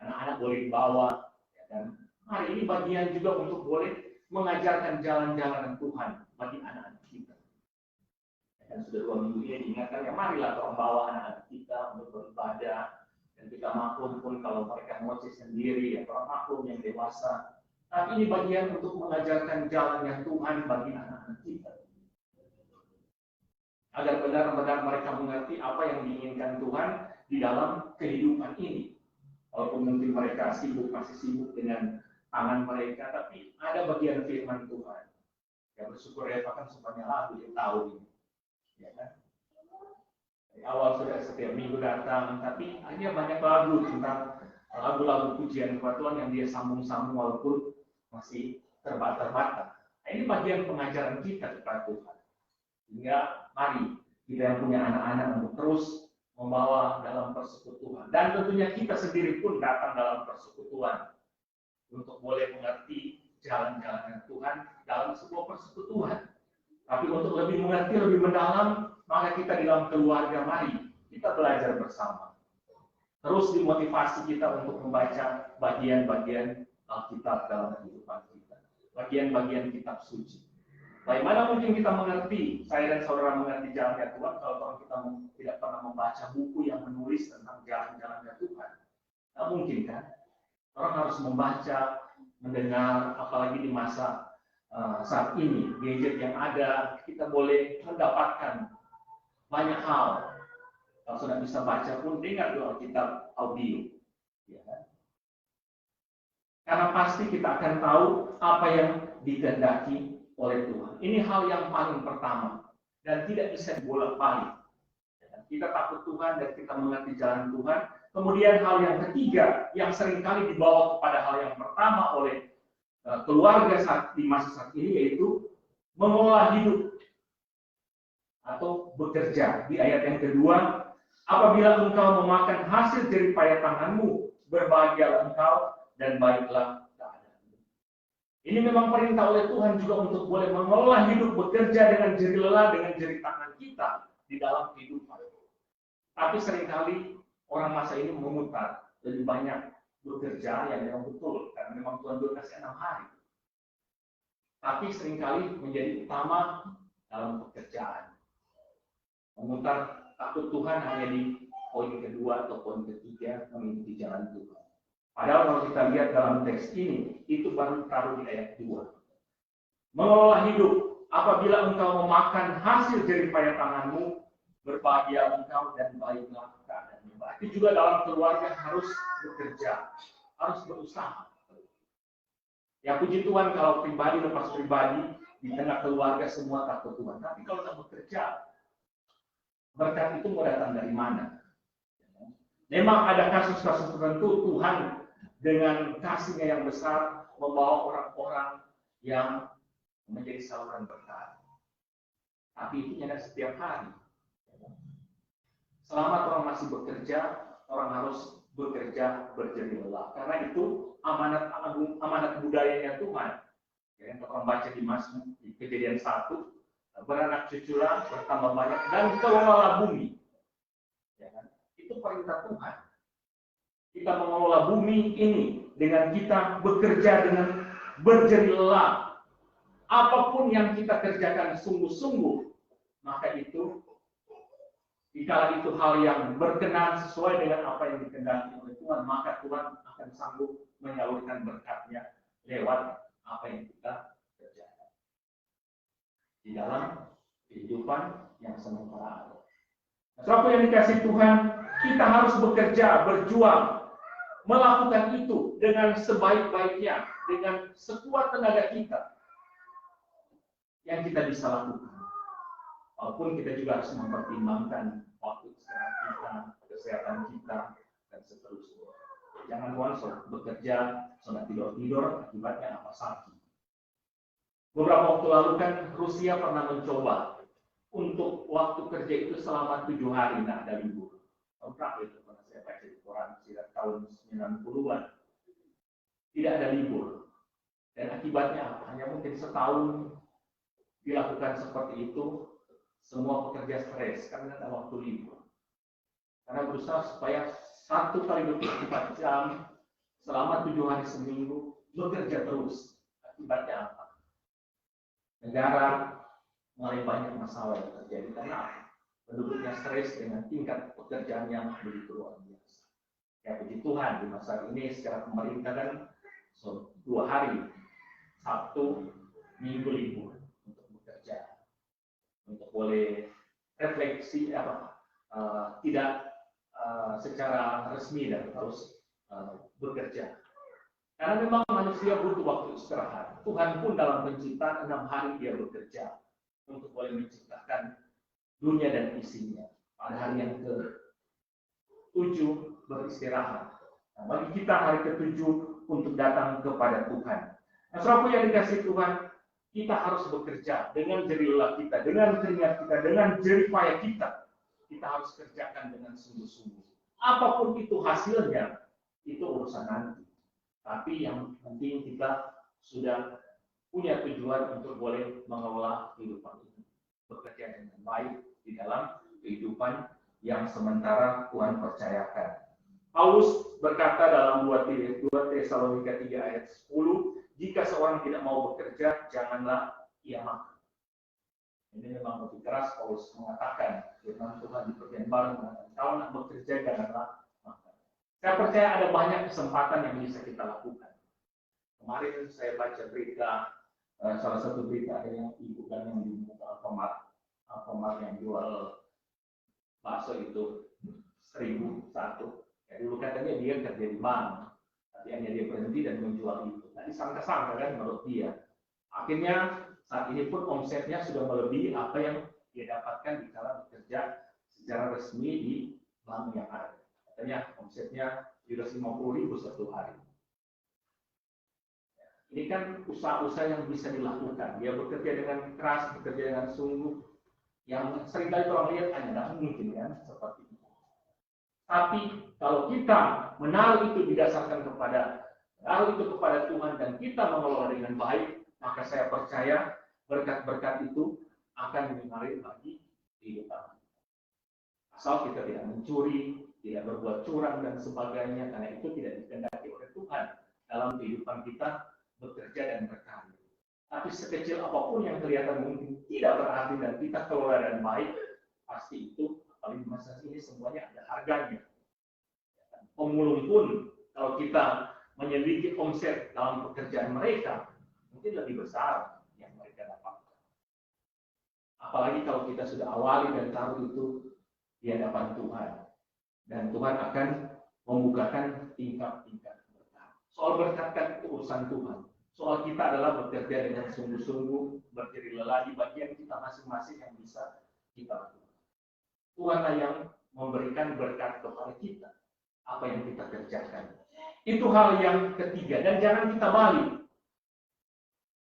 anak-anak boleh dibawa. Ya, dan hari ini bagian juga untuk boleh mengajarkan jalan-jalan Tuhan bagi anak-anak kita. Dan sudah 2 minggu ini diingatkan, ya marilah tolong bawa anak-anak kita untuk beribadah. Dan kita maklum pun kalau mereka ngoceh sendiri, ya orang maklum yang dewasa. Tapi ini bagian untuk mengajarkan jalannya Tuhan bagi anak-anak kita. Agar benar-benar mereka mengerti apa yang diinginkan Tuhan di dalam kehidupan ini. Walaupun mungkin mereka masih sibuk dengan tangan mereka, tapi ada bagian firman Tuhan. Ya bersyukur ya bahkan semuanya lagu di tahun ini. Ya kan? Dari awal sudah setiap minggu datang, tapi akhirnya banyak lagu tentang lagu-lagu pujian kepada Tuhan yang dia sambung-sambung walaupun masih terbata-bata. Nah, ini bagian pengajaran kita kepada Tuhan. Sehingga mari kita yang punya anak-anak untuk terus membawa dalam persekutuan. Dan tentunya kita sendiri pun datang dalam persekutuan untuk boleh mengerti jalan-jalan Tuhan dalam sebuah persekutuan. Tapi untuk lebih mengerti, lebih mendalam, maka kita di dalam keluarga mari kita belajar bersama. Terus dimotivasi kita untuk membaca bagian-bagian Alkitab dalam kehidupan kita. Bagian-bagian kitab suci. Bagaimana mungkin kita mengerti, saya dan saudara mengerti jalannya Tuhan, kalau kita tidak pernah membaca buku yang menulis tentang jalan-jalannya Tuhan. Tidak mungkin kan? Orang harus membaca, mendengar, apalagi di masa saat ini, gadget yang ada, kita boleh mendapatkan banyak hal. Kalau sudah bisa baca pun, dengar doa Alkitab audio. Ya. Karena pasti kita akan tahu apa yang dikehendaki oleh Tuhan. Ini hal yang paling pertama dan tidak bisa dibolak-balik. Kita takut Tuhan dan kita mengerti jalan Tuhan. Kemudian hal yang ketiga yang seringkali dibawa kepada hal yang pertama oleh keluarga di masa saat ini, yaitu mengolah hidup atau bekerja. Di ayat yang kedua, apabila engkau memakan hasil jeripaya tanganmu, berbahagialah engkau dan baiklah keadaanmu. Ini memang perintah oleh Tuhan juga untuk boleh mengolah hidup, bekerja dengan jerih lelah, dengan jerih tangan kita di dalam kehidupan. Tapi seringkali orang masa ini memutar lebih banyak bekerja yang memang betul, karena memang Tuhan kasih 6 hari. Tapi seringkali menjadi utama dalam pekerjaan. Memutar takut Tuhan hanya di poin kedua atau poin ketiga, mengikuti jalan Tuhan. Padahal kalau kita lihat dalam teks ini, itu baru taruh di ayat 2. Mengelola hidup, apabila engkau memakan hasil jeripaya tanganmu, berbahagia engkau dan baiklah keadaanmu. Berarti juga dalam keluarga harus bekerja, harus berusaha. Ya puji Tuhan kalau pribadi lepas pribadi, di tengah keluarga semua takut Tuhan. Tapi kalau kita bekerja, berkat itu mau datang dari mana? Memang ada kasus-kasus tertentu Tuhan dengan kasih-Nya yang besar membawa orang-orang yang menjadi saluran berkat. Tapi itu tidak setiap hari. Selama orang masih bekerja, orang harus bekerja berjerih lelah. Karena itu amanat agung, amanat budayanya Tuhan. Ya, orang baca di Mazmur di Kejadian 1, beranak cuculah, bertambah banyak dan kelola bumi. Ya kan? Itu perintah Tuhan. Kita mengelola bumi ini dengan kita bekerja dengan berjerih lelah. Apapun yang kita kerjakan sungguh-sungguh, maka itu dikala itu hal yang berkenan sesuai dengan apa yang dikehendaki oleh Tuhan, maka Tuhan akan sanggup menyalurkan berkat-Nya lewat apa yang kita kerjakan di dalam kehidupan yang sementara. Sesuatu yang dikasih Tuhan, kita harus bekerja, berjuang, melakukan itu dengan sebaik-baiknya, dengan sekuat tenaga kita yang kita bisa lakukan. Walaupun kita juga harus mempertimbangkan waktu istirahat kita, kesehatan kita, dan seterusnya. Jangan konsol bekerja, sudah tidur-tidur, akibatnya apa? Sakit. Beberapa waktu lalu kan Rusia pernah mencoba untuk waktu kerja itu selama 7 hari, nah ada libur. Tahun terakhir itu pernah saya baca di koran sekitar tahun 90-an. Tidak ada libur. Dan akibatnya apa? Hanya mungkin setahun dilakukan seperti itu, semua pekerja stres karena ada waktu libur. Karena berusaha supaya 1 kali 24 jam selama 7 hari seminggu bekerja terus. Akibatnya apa? Negara mulai banyak masalah yang terjadi karena apa? Penduduknya stres dengan tingkat pekerjaan yang begitu luar biasa. Ya puji Tuhan di masa ini secara pemerintah kan 2 hari, Sabtu, Minggu libur untuk bekerja, untuk boleh refleksi tidak secara resmi dan harus bekerja. Karena memang manusia butuh waktu istirahat. Tuhan pun dalam penciptaan 6 hari dia bekerja untuk boleh menciptakan dunia dan isinya. Pada hari yang ke-7 beristirahat. Nah, bagi kita hari ke-7 untuk datang kepada Tuhan. Nah, sesuatu yang dikasih Tuhan, kita harus bekerja dengan jerih lelah kita, dengan keringat kita, dengan jerih payah kita. Kita harus kerjakan dengan sungguh-sungguh. Apapun itu hasilnya, itu urusan nanti. Tapi yang penting kita sudah punya tujuan untuk boleh mengelola kehidupan ini. Bekerja dengan baik di dalam kehidupan yang sementara Tuhan percayakan. Paulus berkata dalam 2 Tesalonika 3 ayat 10, jika seorang tidak mau bekerja, janganlah ia makan. Ini memang lebih keras. Paulus mengatakan, firman Tuhan di Perjanjian Baru mengatakan, kalau nak bekerja, janganlah makan. Saya percaya ada banyak kesempatan yang bisa kita lakukan. Kemarin saya baca berita, salah satu berita ada yang ibu kan yang dibuka Alfamart yang jual bakso itu 1.001. Ya, dulu katanya dia kerja di bank, tapi hanya dia berhenti dan menjual itu. Tadi sangka-sangka kan menurut dia. Akhirnya saat ini pun omsetnya sudah melebihi apa yang dia dapatkan di kala bekerja secara resmi di bank yang ada. Katanya omsetnya 50.000 satu hari. Ini kan usaha-usaha yang bisa dilakukan. Dia bekerja dengan keras, bekerja dengan sungguh. Yang seringkali orang lihat hanya mungkin kan seperti itu. Tapi kalau kita menaruh itu didasarkan kepada Tuhan dan kita mengelola dengan baik, maka saya percaya berkat-berkat itu akan mengalir bagi kehidupan. Asal kita tidak mencuri, tidak berbuat curang dan sebagainya, karena itu tidak dikehendaki oleh Tuhan dalam kehidupan kita bekerja dan berkarya. Tapi sekecil apapun yang kelihatan mungkin tidak berarti dan kita kelola dengan baik, pasti itu, apalagi masa ini semuanya ada harganya. Pemulung pun, kalau kita menyelidiki omset dalam pekerjaan mereka, mungkin lebih besar yang mereka dapatkan. Apalagi kalau kita sudah awali dan taruh itu di hadapan Tuhan. Dan Tuhan akan membukakan tingkat-tingkat berkat. Soal berkat kan itu urusan Tuhan. Soal kita adalah bekerja dengan sungguh-sungguh, berjerih lelah di bagian kita masing-masing yang bisa kita lakukan. Tuhanlah yang memberikan berkat kepada kita, apa yang kita kerjakan. Itu hal yang ketiga, dan jangan kita balik.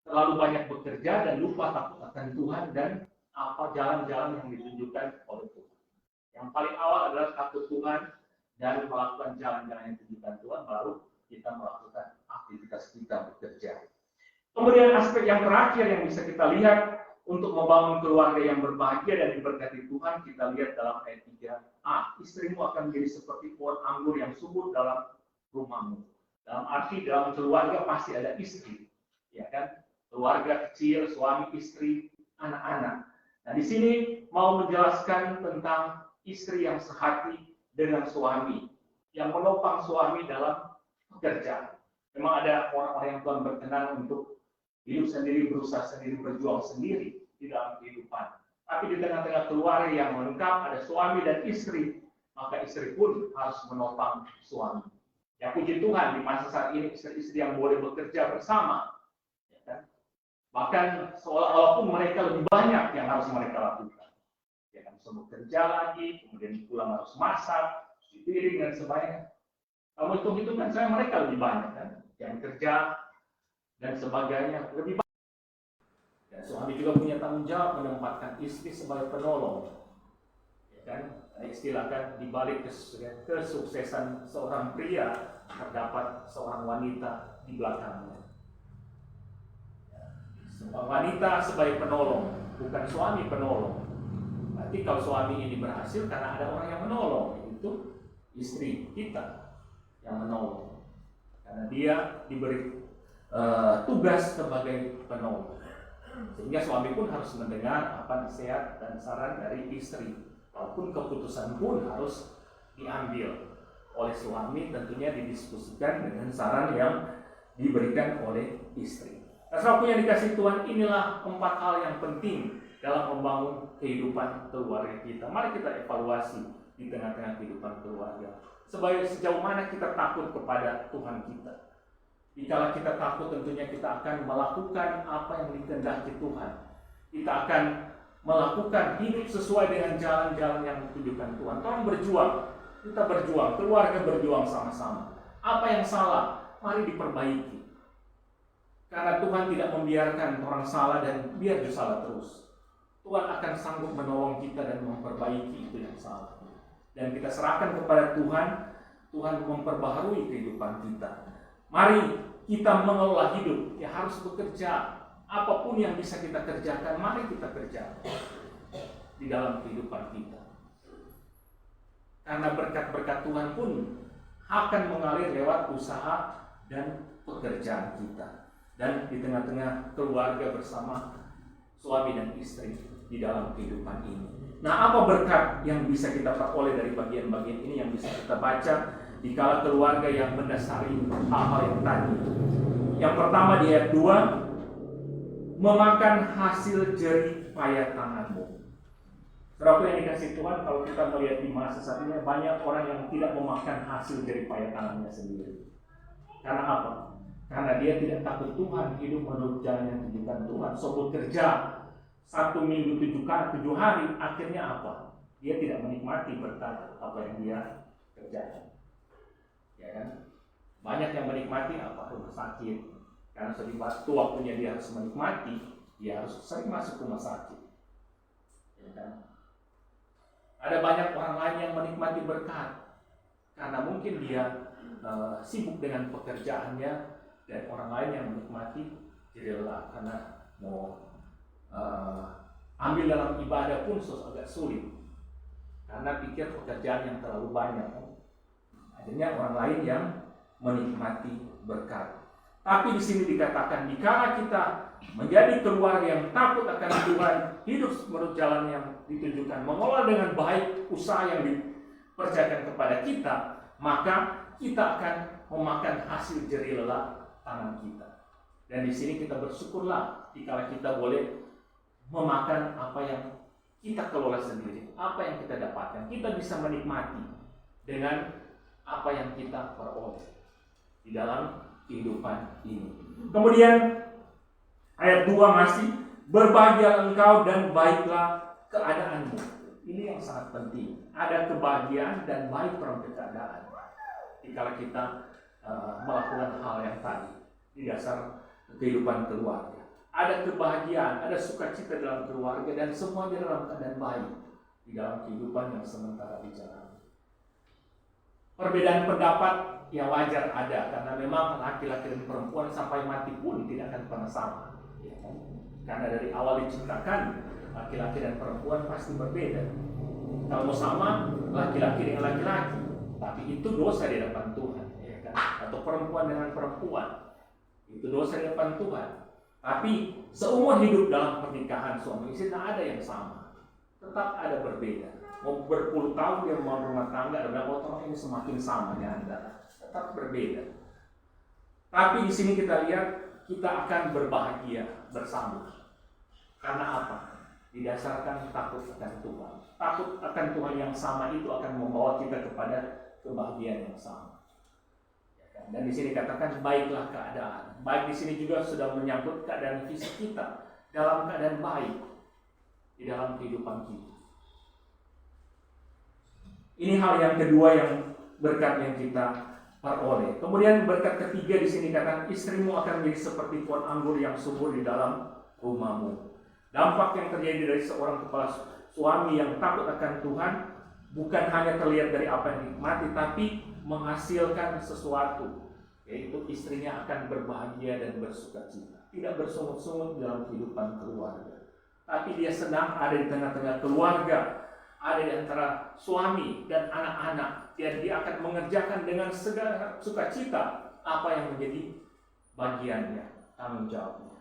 Terlalu banyak bekerja dan lupa takut akan Tuhan dan apa jalan-jalan yang ditunjukkan oleh Tuhan. Yang paling awal adalah takut Tuhan dan melakukan jalan-jalan yang ditunjukkan Tuhan, baru kita melakukan aktivitas kita bekerja. Kemudian aspek yang terakhir yang bisa kita lihat untuk membangun keluarga yang berbahagia dan diberkati Tuhan, kita lihat dalam ayat 3a, istrimu akan menjadi seperti pohon anggur yang subur dalam rumahmu. Dalam arti dalam keluarga pasti ada istri, ya kan? Keluarga kecil, suami, istri, anak-anak. Nah, di sini mau menjelaskan tentang istri yang sehati dengan suami, yang menopang suami dalam pekerjaan. Memang ada orang-orang yang Tuhan berkenan untuk hidup sendiri, berusaha sendiri, berjuang sendiri di dalam kehidupan. Tapi di tengah-tengah keluarga yang lengkap, ada suami dan istri, maka istri pun harus menopang suami. Ya puji Tuhan, di masa saat ini istri-istri yang boleh bekerja bersama. Ya kan? Bahkan walaupun mereka lebih banyak yang harus mereka lakukan. Ya kan, bisa bekerja lagi, kemudian pulang harus masak, cuci piring, dan sebagainya. Kalau hitung-hitung kan saya mereka lebih banyak kan, yang kerja dan sebagainya lebih banyak. Dan suami juga punya tanggung jawab menempatkan istri sebagai penolong. Ya kan, istilahkan di balik kesuksesan seorang pria terdapat seorang wanita di belakangnya. Seorang wanita sebagai penolong, bukan suami penolong. Nanti kalau suami ini berhasil karena ada orang yang menolong, itu istri kita yang menolong. Karena dia diberi tugas sebagai penolong. Sehingga suami pun harus mendengar apa nasihat dan saran dari istri. Walaupun keputusan pun harus diambil oleh suami, tentunya didiskusikan dengan saran yang diberikan oleh istri. Nah, saudaraku yang dikasih Tuhan, inilah 4 hal yang penting dalam membangun kehidupan keluarga kita. Mari kita evaluasi di tengah-tengah kehidupan keluarga. Sejauh mana kita takut kepada Tuhan kita. Jika kita takut, tentunya kita akan melakukan apa yang dikehendaki Tuhan. Kita akan melakukan hidup sesuai dengan jalan-jalan yang ditunjukkan Tuhan. Tolong berjuang, kita berjuang, keluarga berjuang sama-sama. Apa yang salah, mari diperbaiki. Karena Tuhan tidak membiarkan orang salah dan biar dia salah terus. Tuhan akan sanggup menolong kita dan memperbaiki itu yang salah. Dan kita serahkan kepada Tuhan, Tuhan memperbaharui kehidupan kita. Mari kita mengelola hidup, ya harus bekerja. Apapun yang bisa kita kerjakan, mari kita kerjakan di dalam kehidupan kita. Karena berkat-berkat Tuhan pun akan mengalir lewat usaha dan pekerjaan kita. Dan di tengah-tengah keluarga bersama suami dan istri di dalam kehidupan ini. Nah, apa berkat yang bisa kita peroleh dari bagian-bagian ini yang bisa kita baca dikala keluarga yang mendasari hal-hal yang tadi? Yang pertama di ayat 2, memakan hasil jerih payah tanganmu. Saudaraku yang dikasih Tuhan, kalau kita melihat di masa saat ini banyak orang yang tidak memakan hasil jerih payah tangannya sendiri. Karena apa? Karena dia tidak takut Tuhan, hidup menurut jalan yang ditunjukkan Tuhan. So bekerja 1 minggu 7 hari, akhirnya apa? Dia tidak menikmati berkat apa yang dia kerjakan. Ya kan? Banyak yang menikmati apa? Rumah sakit. Karena waktunya dia harus menikmati, dia harus sering masuk rumah sakit. Ya kan? Ada banyak orang lain yang menikmati berkat. Karena mungkin dia sibuk dengan pekerjaannya, dan orang lain yang menikmati jadi lelah karena mau ambil dalam ibadah pun agak sulit karena pikir pekerjaan yang terlalu banyak. Akhirnya orang lain yang menikmati berkat. Tapi di sini dikatakan, dikala kita menjadi keluarga yang takut akan Tuhan, hidup menurut jalan yang ditunjukkan, mengolah dengan baik usaha yang dipercayakan kepada kita, maka kita akan memakan hasil jerih lelah tangan kita. Dan di sini kita bersyukurlah jika kita boleh memakan apa yang kita kelola sendiri, apa yang kita dapatkan. Kita bisa menikmati dengan apa yang kita peroleh di dalam kehidupan ini. Kemudian ayat 2 masih, berbahagia engkau dan baiklah keadaanmu. Ini yang sangat penting. Ada kebahagiaan dan baik dalam keadaan. Jika kita melakukan hal yang tadi di dasar kehidupan keluarga. Ada kebahagiaan, ada sukacita dalam keluarga dan semuanya dalam keadaan baik di dalam kehidupan yang sementara dijalani. Perbedaan pendapat yang wajar ada karena memang laki-laki dan perempuan sampai mati pun tidak akan pernah sama. Ya kan? Karena dari awal diciptakan laki-laki dan perempuan pasti berbeda. Kalau mau sama laki-laki dengan laki-laki, tapi itu dosa di hadapan Tuhan, ya kan? Atau perempuan dengan perempuan, itu dosa di hadapan Tuhan. Tapi seumur hidup dalam pernikahan suami istri tidak ada yang sama, tetap ada berbeda. Mau berpuluh tahun dia mau rumah tangga, dan orang ini semakin sama di antara, tetap berbeda. Tapi di sini kita lihat kita akan berbahagia bersama. Karena apa? Didasarkan takut akan Tuhan. Takut akan Tuhan yang sama itu akan membawa kita kepada kebahagiaan yang sama. Dan di sini katakan baiklah keadaan. Baik di sini juga sudah menyangkut keadaan fisik kita dalam keadaan baik di dalam kehidupan kita. Ini hal yang kedua yang berkat yang kita peroleh. Kemudian berkat ketiga di sini katakan istrimu akan menjadi seperti pohon anggur yang subur di dalam rumahmu. Dampak yang terjadi dari seorang kepala suami yang takut akan Tuhan bukan hanya terlihat dari apa yang dinikmati, tapi menghasilkan sesuatu, yaitu istrinya akan berbahagia dan bersukacita. Tidak bersungut-sungut dalam kehidupan keluarga, tapi dia senang ada di tengah-tengah keluarga, ada di antara suami dan anak-anak, dan dia akan mengerjakan dengan segala sukacita apa yang menjadi bagiannya, tanggung jawabnya.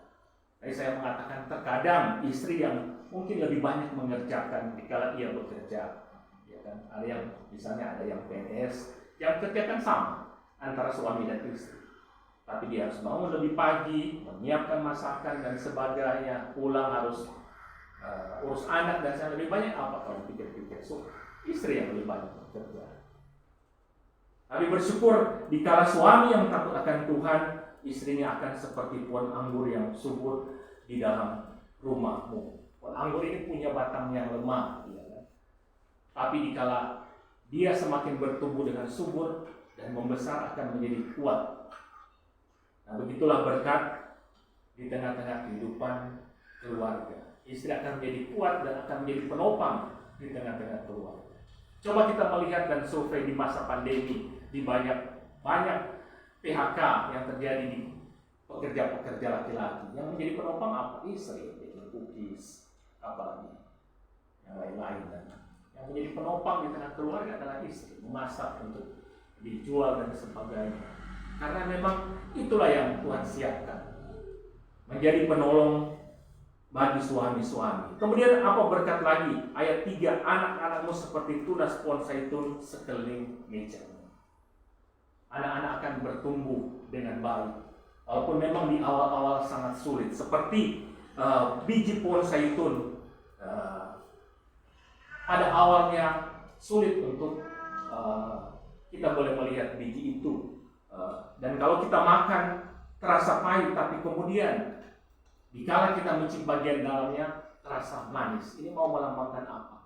Jadi saya mengatakan terkadang istri yang mungkin lebih banyak mengerjakan dikala ia bekerja, ya kan? Ada yang misalnya ada yang PNS, yang kerjakan sama antara suami dan istri, tapi dia harus bangun lebih pagi, menyiapkan masakan dan sebagainya, pulang harus urus anak dan saya lebih banyak apa kalau pikir-pikir istri yang lebih banyak bekerja. Tapi bersyukur dikala suami yang takut akan Tuhan, istrinya akan seperti pohon anggur yang subur di dalam rumahmu. Pohon anggur ini punya batang yang lemah, ya kan? Tapi dikala dia semakin bertumbuh dengan subur dan membesar akan menjadi kuat. Nah, begitulah berkat di tengah-tengah kehidupan keluarga. Istri akan menjadi kuat dan akan menjadi penopang di tengah-tengah keluarga. Coba kita melihat dan survei di masa pandemi di banyak PHK yang terjadi di pekerja-pekerja laki-laki. Yang menjadi penopang apa? Istri, bikin cookies, apalagi yang lain-lain. Yang menjadi penopang di tengah keluarga adalah istri, memasak untuk dijual dan sebagainya. Karena memang itulah yang Tuhan siapkan, menjadi penolong bagi suami-suami. Kemudian apa berkat lagi? Ayat 3, anak-anakmu seperti tunas pohon zaitun sekeliling mejamu. Anak-anak akan bertumbuh dengan baik, walaupun memang di awal-awal sangat sulit. Seperti biji pohon zaitun, pada awalnya sulit untuk kita boleh melihat biji itu, dan kalau kita makan terasa pahit, tapi kemudian dikala kita mencium bagian dalamnya terasa manis. Ini mau melambangkan apa?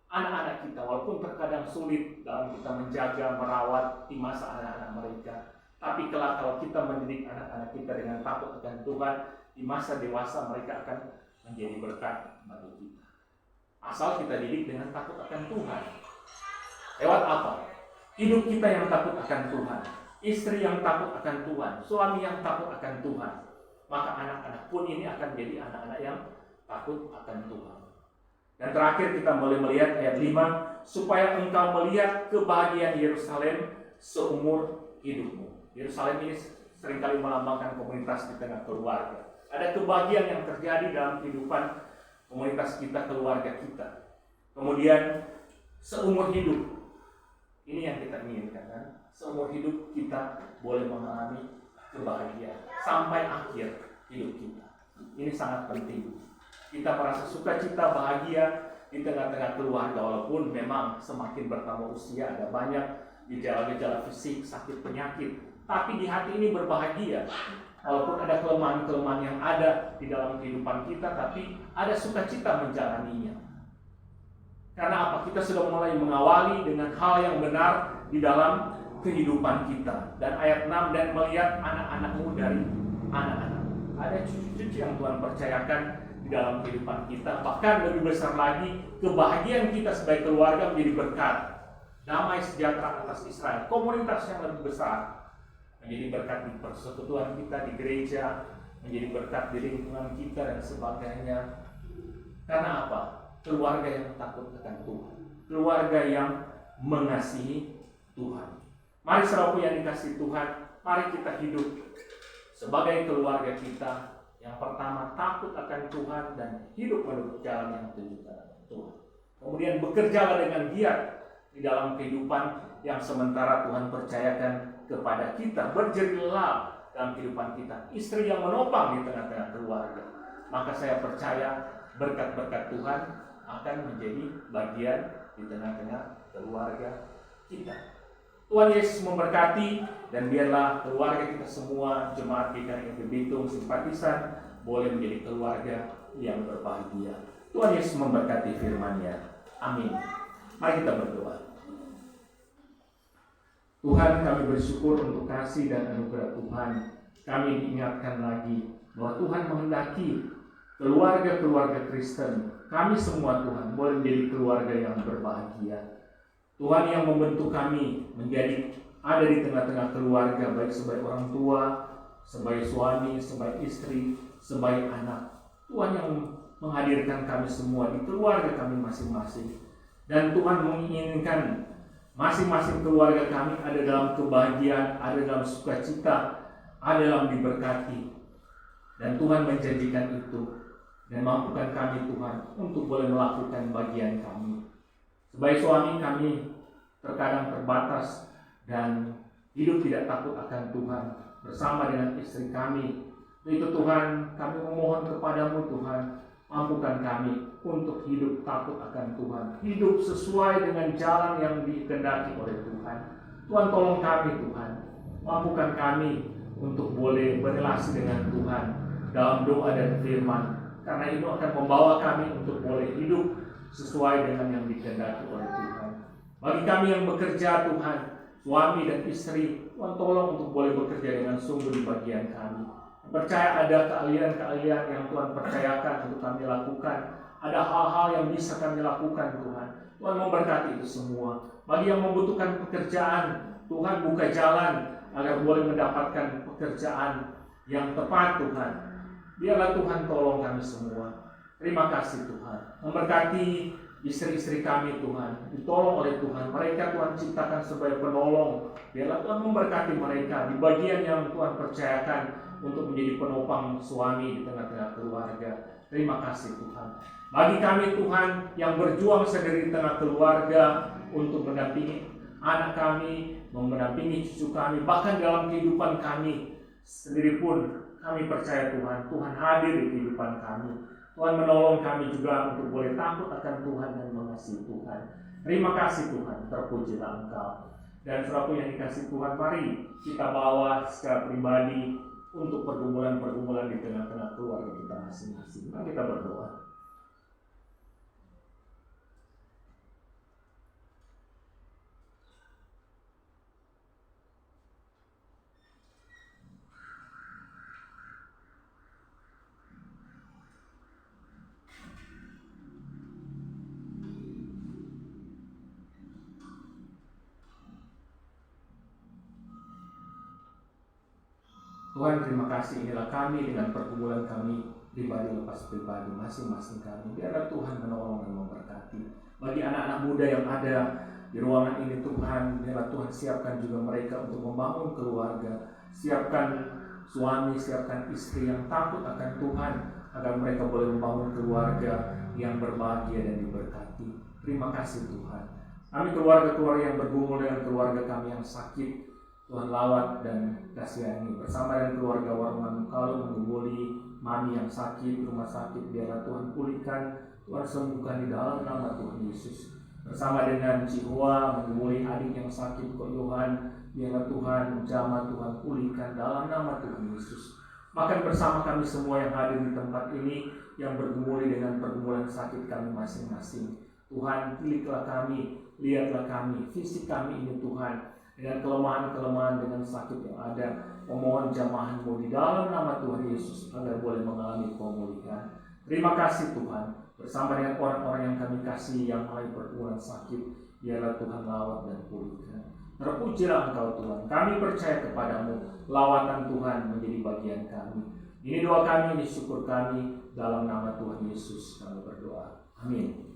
Anak-anak kita walaupun terkadang sulit dalam kita menjaga, merawat di masa anak-anak mereka, tapi kelak kalau kita mendidik anak-anak kita dengan takut akan Tuhan, di masa dewasa mereka akan menjadi berkat bagi kita. Asal kita didik dengan takut akan Tuhan. Lewat apa? Hidup kita yang takut akan Tuhan, istri yang takut akan Tuhan, suami yang takut akan Tuhan, maka anak-anak pun ini akan jadi anak-anak yang takut akan Tuhan. Dan terakhir kita boleh melihat ayat 5, supaya engkau melihat kebahagiaan Yerusalem seumur hidupmu. Yerusalem ini seringkali melambangkan komunitas di tengah keluarga. Ada kebahagiaan yang terjadi dalam kehidupan komunitas kita, keluarga kita. Kemudian seumur hidup, ini yang kita inginkan kan? Seumur hidup kita boleh mengalami kebahagiaan sampai akhir hidup kita. Ini sangat penting. Kita merasa sukacita, bahagia di tengah-tengah keluarga, walaupun memang semakin bertambah usia ada banyak gejala-gejala fisik, sakit, penyakit, tapi di hati ini berbahagia. Walaupun ada kelemahan-kelemahan yang ada di dalam kehidupan kita, tapi ada sukacita menjalaninya. Karena apa? Kita sudah mulai mengawali dengan hal yang benar di dalam kehidupan kita. Dan ayat 6, dan melihat anak-anakmu dari anak-anak. Ada cucu-cucu yang Tuhan percayakan di dalam kehidupan kita. Bahkan lebih besar lagi, kebahagiaan kita sebagai keluarga menjadi berkat. Damai sejahtera atas Israel, komunitas yang lebih besar, menjadi berkat di persekutuan kita, di gereja, menjadi berkat di lingkungan kita dan sebagainya. Karena apa? Keluarga yang takut akan Tuhan, keluarga yang mengasihi Tuhan. Mari saudaraku yang dikasihi Tuhan, mari kita hidup sebagai keluarga kita yang pertama takut akan Tuhan dan hidup menurut jalan yang ditunjukkan oleh Tuhan. Kemudian bekerjalah dengan giat di dalam kehidupan yang sementara Tuhan percayakan kepada kita. Berjerilah dalam kehidupan kita, istri yang menopang di tengah-tengah keluarga. Maka saya percaya berkat-berkat Tuhan akan menjadi bagian di tengah-tengah keluarga kita. Tuhan Yesus memberkati, dan biarlah keluarga kita semua, jemaat GKI Bitung, simpatisan, boleh menjadi keluarga yang berbahagia. Tuhan Yesus memberkati firman-Nya. Amin. Mari kita berdoa. Tuhan, kami bersyukur untuk kasih dan anugerah Tuhan. Kami diingatkan lagi bahwa Tuhan menghendaki keluarga-keluarga Kristen, kami semua Tuhan, boleh menjadi keluarga yang berbahagia. Tuhan yang membentuk kami menjadi ada di tengah-tengah keluarga, baik sebagai orang tua, sebagai suami, sebagai istri, sebagai anak. Tuhan yang menghadirkan kami semua di keluarga kami masing-masing. Dan Tuhan menginginkan masing-masing keluarga kami ada dalam kebahagiaan, ada dalam sukacita, ada dalam diberkati. Dan Tuhan menjanjikan itu. Dan mampukan kami Tuhan untuk boleh melakukan bagian kami. Sebagai suami kami terkadang terbatas dan hidup tidak takut akan Tuhan bersama dengan istri kami. Itu Tuhan, kami memohon kepadamu Tuhan, mampukan kami untuk hidup takut akan Tuhan, hidup sesuai dengan jalan yang dikehendaki oleh Tuhan. Tuhan tolong kami Tuhan, mampukan kami untuk boleh berrelasi dengan Tuhan dalam doa dan firman, karena itu akan membawa kami untuk boleh hidup sesuai dengan yang dikehendaki oleh Tuhan. Bagi kami yang bekerja Tuhan, suami dan istri, Tuhan tolong untuk boleh bekerja dengan sungguh di bagian kami. Percaya ada keahlian-keahlian yang Tuhan percayakan untuk kami lakukan. Ada hal-hal yang bisa kami lakukan Tuhan. Tuhan memberkati itu semua. Bagi yang membutuhkan pekerjaan, Tuhan buka jalan agar boleh mendapatkan pekerjaan yang tepat Tuhan. Biarlah Tuhan tolong kami semua. Terima kasih Tuhan. Memberkati istri-istri kami Tuhan. Ditolong oleh Tuhan. Mereka Tuhan ciptakan sebagai penolong. Biarlah Tuhan memberkati mereka di bagian yang Tuhan percayakan untuk menjadi penopang suami di tengah-tengah keluarga. Terima kasih Tuhan. Bagi kami Tuhan yang berjuang sendiri di tengah keluarga untuk mendampingi anak kami, mendampingi cucu kami, bahkan dalam kehidupan kami sendiri pun kami percaya Tuhan, Tuhan hadir di kehidupan kami. Tuhan menolong kami juga untuk boleh takut akan Tuhan dan mengasihi Tuhan. Terima kasih Tuhan, terpujilah Engkau. Dan saudaraku yang dikasihi Tuhan, mari kita bawa secara pribadi untuk pergumulan-pergumulan di tengah-tengah keluarga kita masing-masing. Mari kita berdoa. Tuhan, terima kasih, inilah kami dengan pergumulan kami pribadi lepas pribadi masing-masing kami. Biarlah Tuhan menolong dan memberkati. Bagi anak-anak muda yang ada di ruangan ini Tuhan, biarlah Tuhan siapkan juga mereka untuk membangun keluarga. Siapkan suami, siapkan istri yang takut akan Tuhan, agar mereka boleh membangun keluarga yang berbahagia dan diberkati. Terima kasih Tuhan. Kami keluarga-keluarga yang bergumul dengan keluarga kami yang sakit, Tuhan lawat dan kasihani. Bersama dengan keluarga Warungan Kalau menggumuli mami yang sakit, rumah sakit, biarlah Tuhan pulihkan, Tuhan sembuhkan di dalam nama Tuhan Yesus. Bersama dengan Cihua menggumuli adik yang sakit, Kok Yohan, biarlah Tuhan jamah, Tuhan pulihkan dalam nama Tuhan Yesus. Bahkan bersama kami semua yang hadir di tempat ini, yang bergumuli dengan pergumulan sakit kami masing-masing, Tuhan pilihlah kami, lihatlah kami, fisik kami ini Tuhan, dengan kelemahan-kelemahan, dengan sakit yang ada, memohon jamahan-Mu di dalam nama Tuhan Yesus agar boleh mengalami pemulihan. Terima kasih Tuhan. Bersama dengan orang-orang yang kami kasih yang mengalami pergumulan sakit, biarlah Tuhan lawat dan pulihkan. Terpujilah Engkau Tuhan. Kami percaya kepadamu, lawatan Tuhan menjadi bagian kami. Ini doa kami, ini syukur kami, dalam nama Tuhan Yesus kami berdoa. Amin.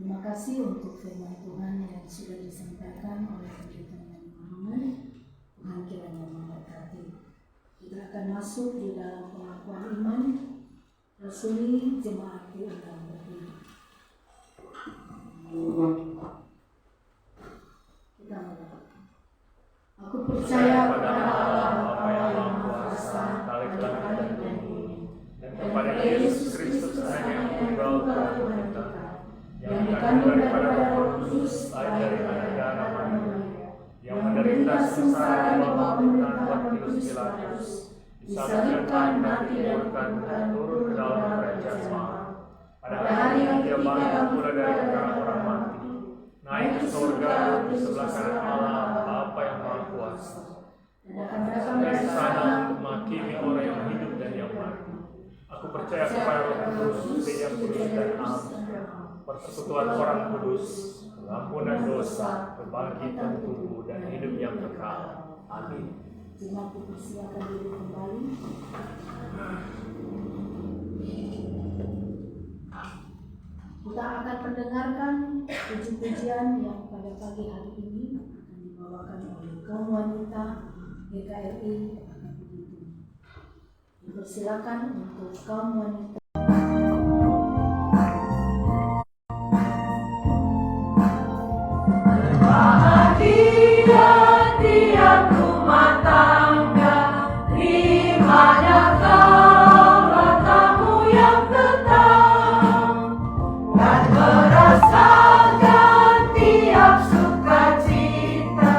Terima kasih untuk firman Tuhan yang sudah disampaikan oleh pendeta Muhammad. Tuhan kiranya memberkati. Kita akan masuk di dalam pengakuan iman. Rasuli jemaat diundang berdiri. Kita mulai. Aku percaya kepada Allah Bapa yang Maha Kuasa, Khalik langit dan bumi, dan kepada Yesus Kristus Anak yang tunggal Tuhan kita, yang dikandung daripada Roh Kudus, lahir dari anak darah Maria, yang menderita sengsara di bawah pemerintahan Pontius Pilatus, disalibkan, mati dan dikuburkan, turun ke dalam kerajaan Allah. Pada hari yang ketiga bangkit pula dari antara orang mati, naik ke surga di sebelah kanan Allah Bapa yang Maha Kuasa, dan akan datang dari sana untuk menghakimi orang yang hidup dan yang mati. Aku percaya kepada Roh Kudus, yang kudus dan am, persekutuan orang kudus, pengampunan dosa, kebangkitan tubuh, dan hidup yang kekal. Amin. Jemaat dipersilakan diri kembali. Kita akan mendengarkan puji-pujian yang pada pagi hari ini akan dibawakan oleh kaum wanita GKRI akan begitu. Dipersilakan untuk kaum wanita. Bahagia tiap rumah tangga, di manakah matamu yang tetap, dan merasakan tiap sukacita,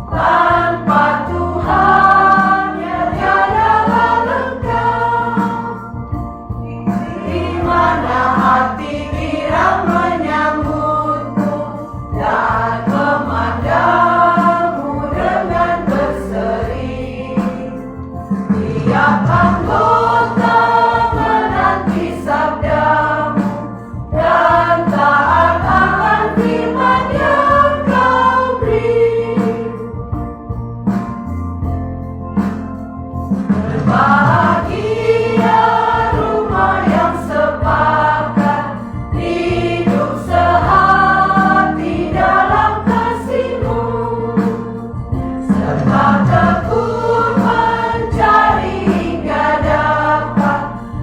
tanpa Tuhan yang tiada lengkap. Di mana hati girang menyambutmu dan memandangmu dengan berseri. Tiap anggota menanti sabdamu dan taat akan firman yang kau beri. Berbahagia rumah yang sepakat, hidup sehati dalam kasih-Mu, serta tekun mencari hingga dapat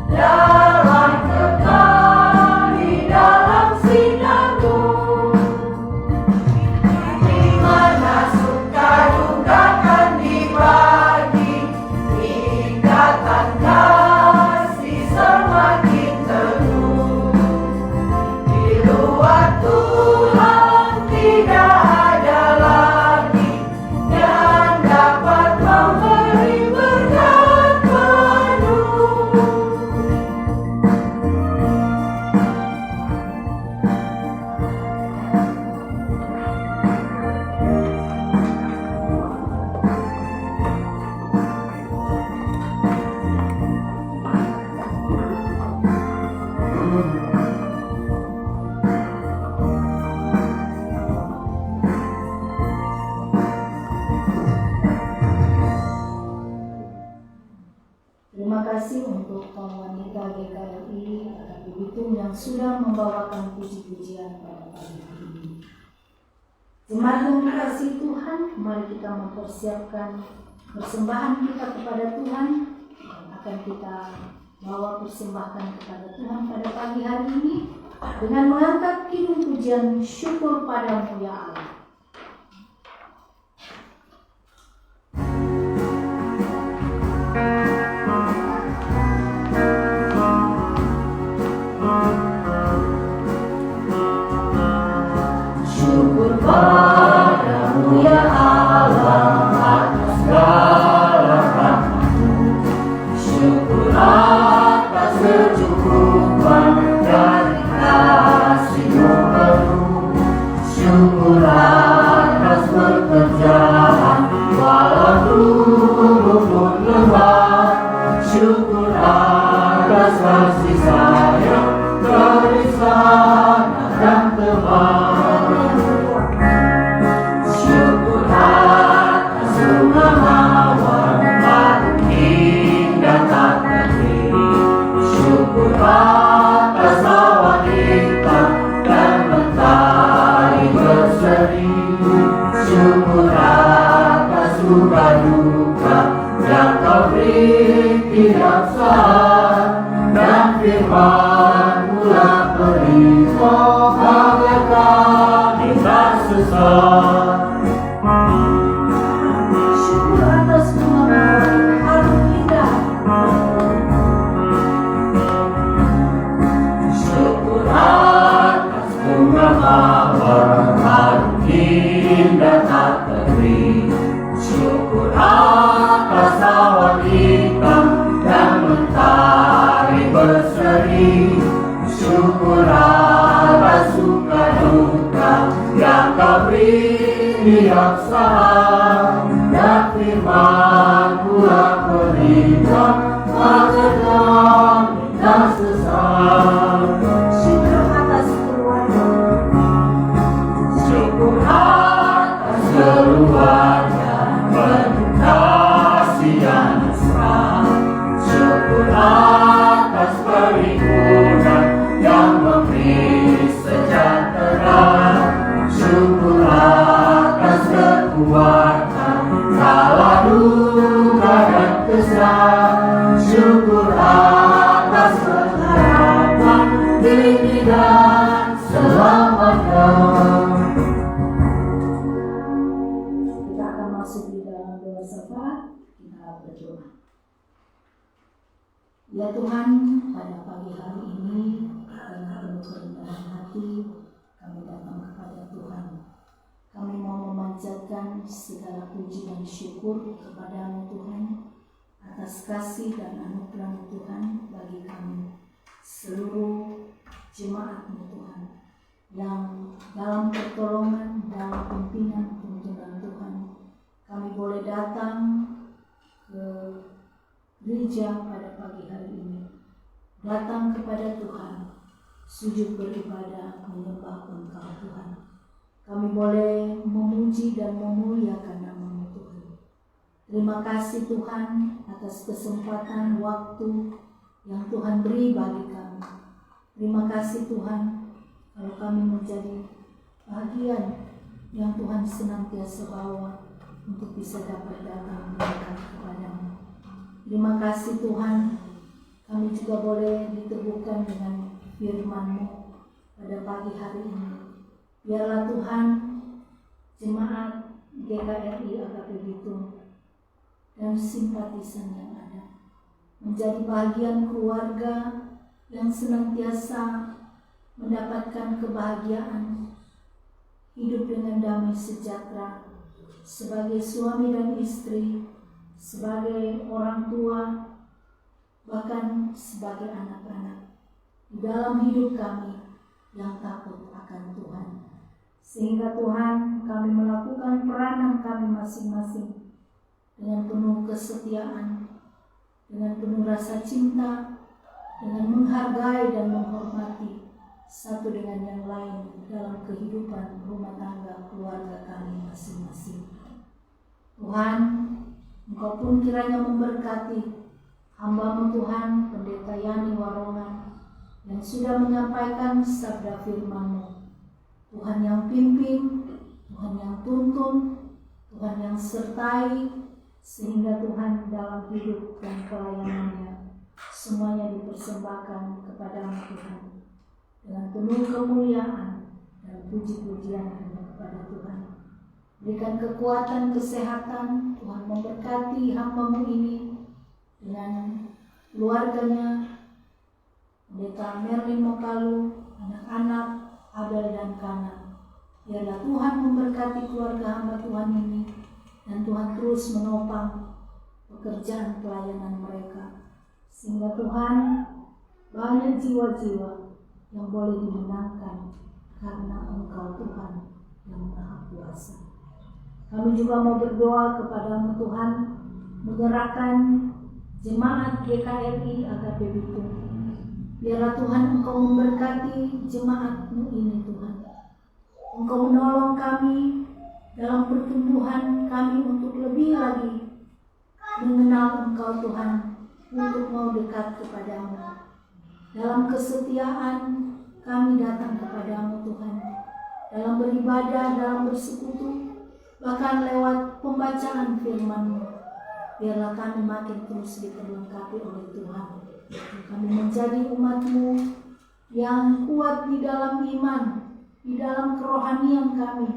dalam kekal di dalam sinar-Mu. Di mana suka duka kan dibagi, ikatan kasih semakin teguh. Di luar Tuhan tidak ada lagi yang dapat memberi berkat penuh. Terima kasih untuk kaum wanita GKRI akan begitu yang sudah membawakan puji-pujian pada pagi hari ini. Jemaat yang dikasihi Tuhan, mari kita mempersiapkan persembahan kita kepada Tuhan yang akan kita bawa persembahkan kepada Tuhan pada pagi hari ini dengan mengangkat kidung pujian syukur padamu ya Allah. Syukur padamu ya Allah atas segala rahmat-Mu. Syukur atas kecukupan dari kasih-Mu. Syukur atas bunga harum indah. Syukur atas bunga mawar harum indah tak teri. Syukur atas awan hitam yang mentari berseri. Syukur atas suka duka yang kau beri saat dan firman-Mu aku ringan mengenal dan sesat. Syukur atas keluarga. Syukur atas keluarga penuh kasih yang mesra. Syukur atas perhimpunan yang memberi sejahtera. Syukur atas kekuatan kala duka dan kesal. Syukur atas pengharapan diri dan selamanya. Kita akan masuk di dalam doa syafaat. Kita berdoa. Ya Tuhan, pada pagi hari ini dengan penuh kerendahan hati kami datang kepada Tuhan. Kami mau memanjatkan segala puji dan syukur kepada-Mu Tuhan atas kasih dan anugerah Tuhan bagi kami seluruh jemaat-Mu Tuhan yang dalam pertolongan, dalam pimpinan tuntunan Tuhan kami boleh datang ke gereja pada pagi hari ini, datang kepada Tuhan, sujud beribadah menyembah Engkau Tuhan. Kami boleh memuji dan memuliakan nama-Mu Tuhan. Terima kasih Tuhan atas kesempatan waktu yang Tuhan beri bagi kami. Terima kasih Tuhan kalau kami menjadi bagian yang Tuhan senantiasa bawa untuk bisa dapat datang mendekat kepada-Mu. Terima kasih Tuhan, kami juga boleh diteguhkan dengan firman-Mu pada pagi hari ini. Biarlah Tuhan, jemaat GKRI Agape Bitung dan simpatisan yang ada menjadi bagian keluarga yang senantiasa mendapatkan kebahagiaan, hidup dengan damai sejahtera sebagai suami dan istri, sebagai orang tua, bahkan sebagai anak-anak di dalam hidup kami yang takut akan Tuhan. Sehingga Tuhan, kami melakukan peranan kami masing-masing dengan penuh kesetiaan, dengan penuh rasa cinta, dengan menghargai dan menghormati satu dengan yang lain dalam kehidupan rumah tangga keluarga kami masing-masing. Tuhan, Engkau pun kiranya memberkati hamba-Mu Tuhan, Pendeta Yani Warongan, yang sudah menyampaikan sabda firman-Mu. Tuhan yang pimpin, Tuhan yang tuntun, Tuhan yang sertai, sehingga Tuhan dalam hidup dan pelayanannya semuanya dipersembahkan kepada-Mu Tuhan dengan penuh kemuliaan dan puji-pujian hanya kepada Tuhan. Berikan kekuatan, kesehatan, Tuhan memberkati hamba-Mu ini dengan keluarganya, Pendeta Merlin Mokalu, anak-anak, Abel dan Kana. Biarlah Tuhan memberkati keluarga hamba Tuhan ini, dan Tuhan terus menopang pekerjaan pelayanan mereka, sehingga Tuhan banyak jiwa-jiwa yang boleh dimenangkan karena Engkau Tuhan yang Maha Kuasa. Kami juga mau berdoa kepada-Mu Tuhan, menggerakkan jemaat GKRI Agape Bitung. Biarlah Tuhan Engkau memberkati jemaat-Mu ini Tuhan. Engkau menolong kami dalam pertumbuhan kami untuk lebih lagi mengenal Engkau Tuhan, untuk mau dekat kepada-Mu. Dalam kesetiaan kami datang kepada-Mu Tuhan, dalam beribadah, dalam bersekutu, bahkan lewat pembacaan firman-Mu. Biarlah kami makin terus diperlengkapi oleh Tuhan. Kami menjadi umat-Mu yang kuat di dalam iman, di dalam kerohanian kami,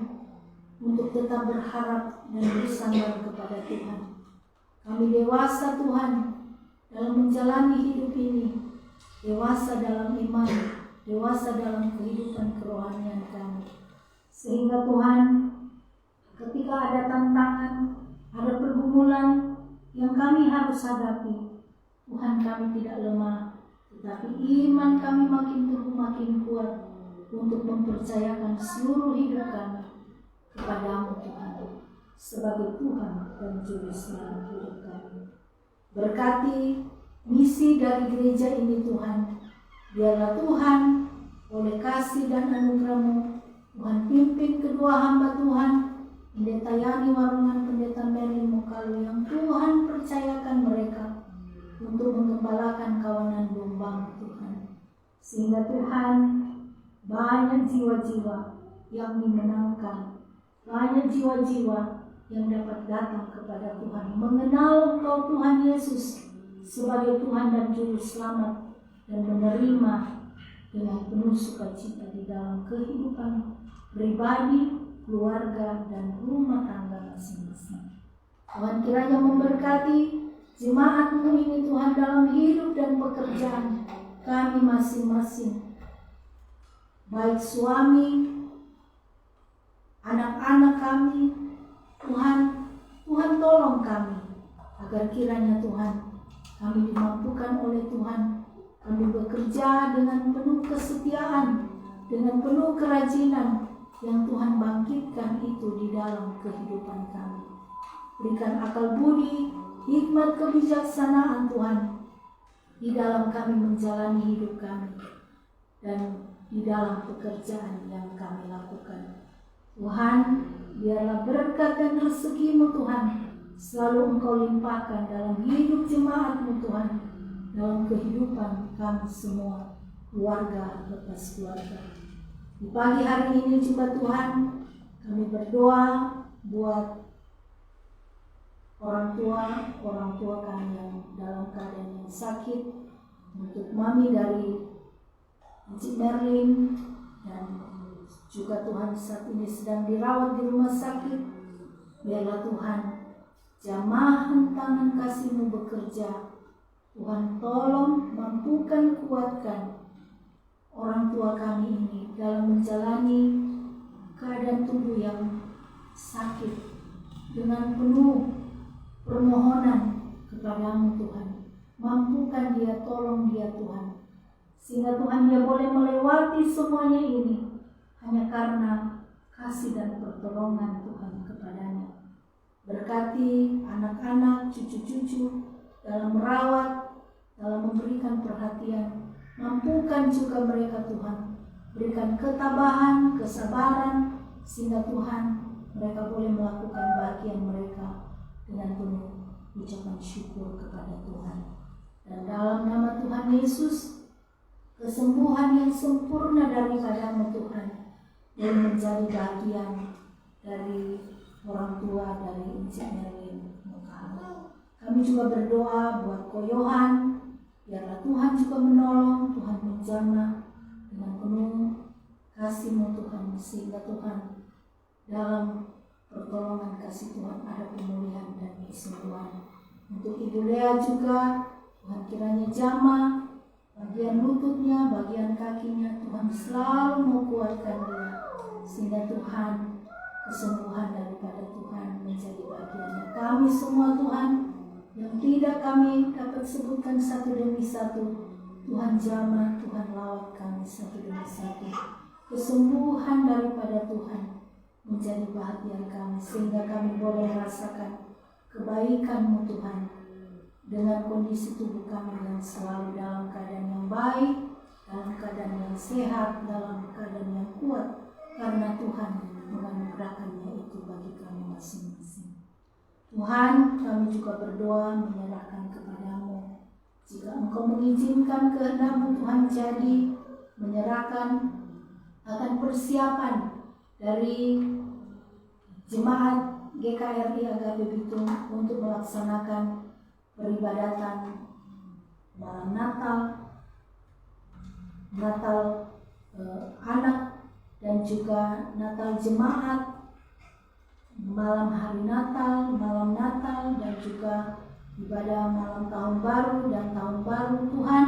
untuk tetap berharap dan bersandar kepada Tuhan. Kami dewasa Tuhan dalam menjalani hidup ini, dewasa dalam iman, dewasa dalam kehidupan kerohanian kami. Sehingga Tuhan, ketika ada tantangan, ada pergumulan yang kami harus hadapi, Tuhan, kami tidak lemah, tetapi iman kami makin kuat untuk mempercayakan seluruh hidup kami kepadamu Tuhan, sebagai Tuhan dan Juru Selamat hidup kami. Berkati misi dari gereja ini Tuhan, biarlah Tuhan oleh kasih dan anugerah-Mu, Tuhan pimpin kedua hamba Tuhan, Pendeta Yani Warungan, Pendeta Merlin Mukalu, yang Tuhan percayakan mereka untuk mengembalakan kawanan domba Tuhan. Sehingga Tuhan, banyak jiwa-jiwa yang dimenangkan, banyak jiwa-jiwa yang dapat datang kepada Tuhan, mengenal Engkau Tuhan Yesus sebagai Tuhan dan Juru Selamat, dan menerima dengan penuh sukacita di dalam kehidupan pribadi, keluarga, dan rumah tangga masing-masing. Tuhan kiranya memberkati jemaat-Mu ini Tuhan dalam hidup dan pekerjaan kami masing-masing, baik suami, anak-anak kami. Tuhan tolong kami, agar kiranya Tuhan kami dimampukan oleh Tuhan, kami bekerja dengan penuh kesetiaan, dengan penuh kerajinan yang Tuhan bangkitkan itu di dalam kehidupan kami. Berikan akal budi, hikmat, kebijaksanaan Tuhan di dalam kami menjalani hidup kami dan di dalam pekerjaan yang kami lakukan. Tuhan, biarlah berkat dan rezeki-Mu Tuhan selalu Engkau limpahkan dalam hidup jemaat-Mu Tuhan, dalam kehidupan kami semua, keluarga lepas keluarga. Di pagi hari ini juga Tuhan, kami berdoa buat orang tua kami yang dalam keadaan yang sakit, untuk Mami dari Encik Merlin, dan juga Tuhan saat ini sedang dirawat di rumah sakit. Biarlah Tuhan, jamahan tangan kasih-Mu bekerja. Tuhan tolong, mampukan, kuatkan orang tua kami ini dalam menjalani keadaan tubuh yang sakit, dengan penuh permohonan kepada-Mu Tuhan. Mampukan dia, tolong dia Tuhan, sehingga Tuhan dia boleh melewati semuanya ini hanya karena kasih dan pertolongan Tuhan kepadanya. Berkati anak-anak, cucu-cucu dalam merawat, dalam memberikan perhatian. Mampukan juga mereka Tuhan, berikan ketabahan, kesabaran, sehingga Tuhan mereka boleh melakukan bagian mereka dengan penuh ucapan syukur kepada Tuhan. Dan dalam nama Tuhan Yesus, kesembuhan yang sempurna daripada-Mu Tuhan yang menjadi bagian dari orang tua dari Encik Merlin Mukalu. Kami juga berdoa buat Koyohan, biarlah Tuhan juga menolong, Tuhan menjamah dengan penuh kasih-Mu Tuhan, sehingga Tuhan dalam pertolongan kasih Tuhan ada pemulihan dan kesembuhan. Untuk Ibu Lea juga, Tuhan kiranya jamah bagian lututnya, bagian kakinya, Tuhan selalu menguatkan dia, sehingga Tuhan, kesembuhan daripada Tuhan menjadi bagiannya. Kami semua Tuhan, yang tidak kami dapat sebutkan satu demi satu, Tuhan jamah, Tuhan lawat kami satu demi satu. Kesembuhan daripada Tuhan menjadi bahagian kami, sehingga kami boleh merasakan kebaikan-Mu Tuhan, dengan kondisi tubuh kami yang selalu dalam keadaan yang baik, dalam keadaan yang sehat, dalam keadaan yang kuat, karena Tuhan menganugerahkannya itu bagi kami masing-masing. Tuhan, kami juga berdoa menyerahkan kepada-Mu. Jika Engkau mengizinkan kehendak-Mu Tuhan, jadi menyerahkan akan persiapan dari jemaat GKRI Agape Bitung untuk melaksanakan peribadatan malam Natal Natal anak dan juga Natal jemaat, malam hari Natal, malam Natal, dan juga ibadah malam tahun baru dan tahun baru. Tuhan,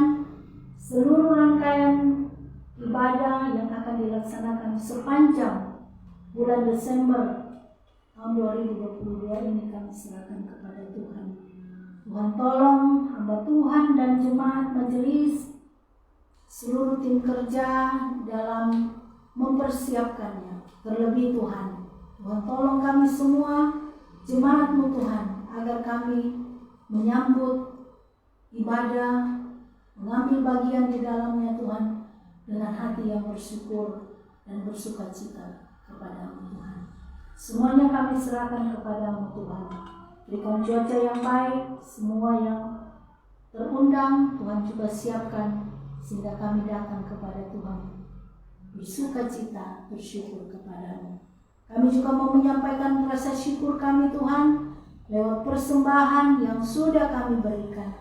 seluruh rangkaian ibadah yang akan dilaksanakan sepanjang bulan Desember tahun 2022 ini kami serahkan kepada Tuhan. Tuhan tolong hamba Tuhan dan jemaat majelis, seluruh tim kerja dalam mempersiapkannya. Terlebih Tuhan tolong kami semua, jemaat-Mu Tuhan, agar kami menyambut ibadah, mengambil bagian di dalamnya Tuhan, dengan hati yang bersyukur dan bersukacita kepada-Mu Tuhan. Semuanya kami serahkan kepada-Mu Tuhan. Berikan cuaca yang baik, semua yang terundang Tuhan juga siapkan, sehingga kami datang kepada Tuhan bersukacita, bersyukur kepada-Mu. Kami juga mau menyampaikan rasa syukur kami Tuhan lewat persembahan yang sudah kami berikan.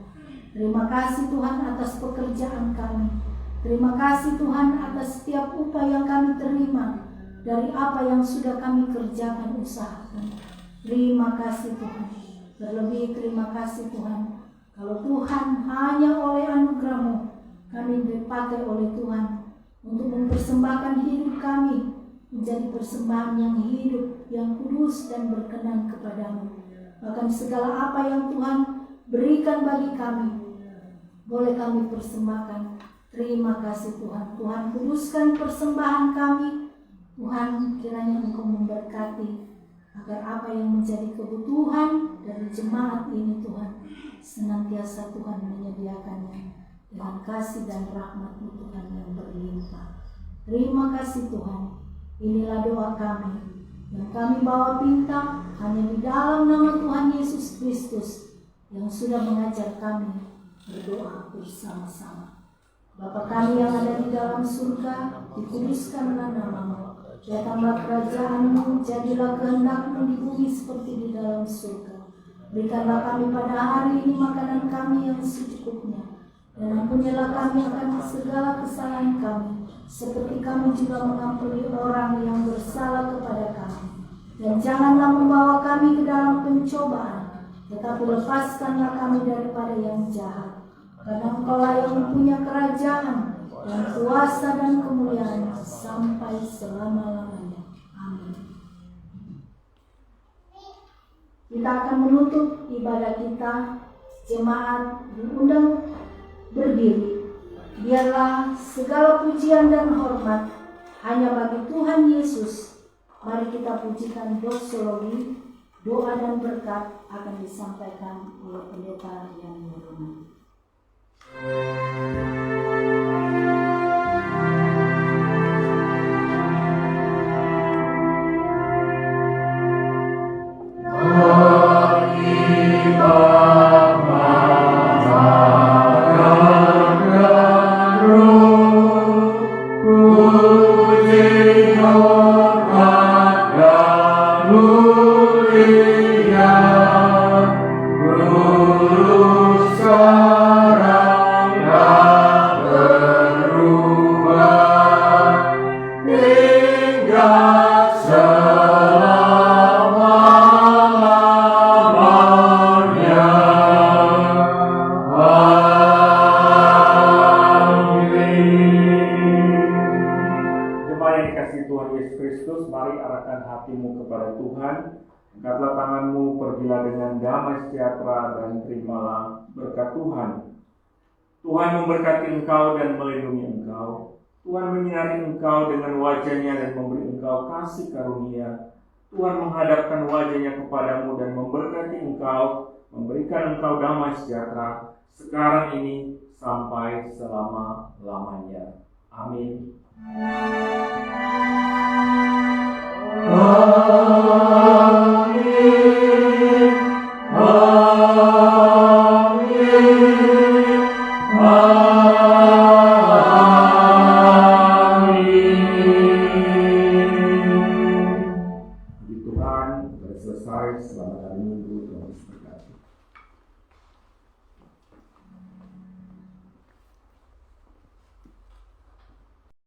Terima kasih Tuhan atas pekerjaan kami. Terima kasih Tuhan atas setiap upah yang kami terima dari apa yang sudah kami kerjakan, usahakan. Terima kasih Tuhan. Terlebih terima kasih Tuhan, kalau Tuhan hanya oleh anugerah-Mu kami dipakai oleh Tuhan untuk mempersembahkan hidup kami menjadi persembahan yang hidup, yang kudus dan berkenan kepada-Mu. Bahkan segala apa yang Tuhan berikan bagi kami, boleh kami persembahkan. Terima kasih Tuhan. Tuhan, kuduskan persembahan kami. Tuhan, kiranya Engkau memberkati agar apa yang menjadi kebutuhan dari jemaat ini Tuhan, senantiasa Tuhan menyediakannya dengan kasih dan rahmat-Mu Tuhan yang berlimpah. Terima kasih Tuhan. Inilah doa kami yang kami bawa pinta hanya di dalam nama Tuhan Yesus Kristus yang sudah mengajar kami berdoa bersama-sama. Bapa kami yang ada di dalam surga, dikuduskanlah nama-Mu. Datanglah kerajaan-Mu, jadilah kehendak-Mu di bumi seperti di dalam surga. Berikanlah kami pada hari ini makanan kami yang secukupnya, dan ampunilah kami akan segala kesalahan kami, seperti kami juga mengampuni orang yang bersalah kepada kami. Dan janganlah membawa kami ke dalam pencobaan, tetapi lepaskanlah kami daripada yang jahat. Karena Engkau-lah yang mempunyai kerajaan dan kuasa dan kemuliaan sampai selama-lamanya. Amin. Kita akan menutup ibadah kita. Jemaat diundang berdiri. Biarlah segala pujian dan hormat hanya bagi Tuhan Yesus. Mari kita pujikan doksologi. Doa dan berkat akan disampaikan oleh pendeta yang berhormat. Angkatlah tanganmu, pergilah dengan damai sejahtera dan terimalah berkat Tuhan. Tuhan memberkati engkau dan melindungi engkau. Tuhan menyinari engkau dengan wajah-Nya dan memberi engkau kasih karunia. Tuhan menghadapkan wajah-Nya kepadamu dan memberkati engkau, memberikan engkau damai sejahtera sekarang ini sampai selama-lamanya. Amin. Puji Tuhan, sudah selesai. Selamat hari Minggu, Tuhan berkati.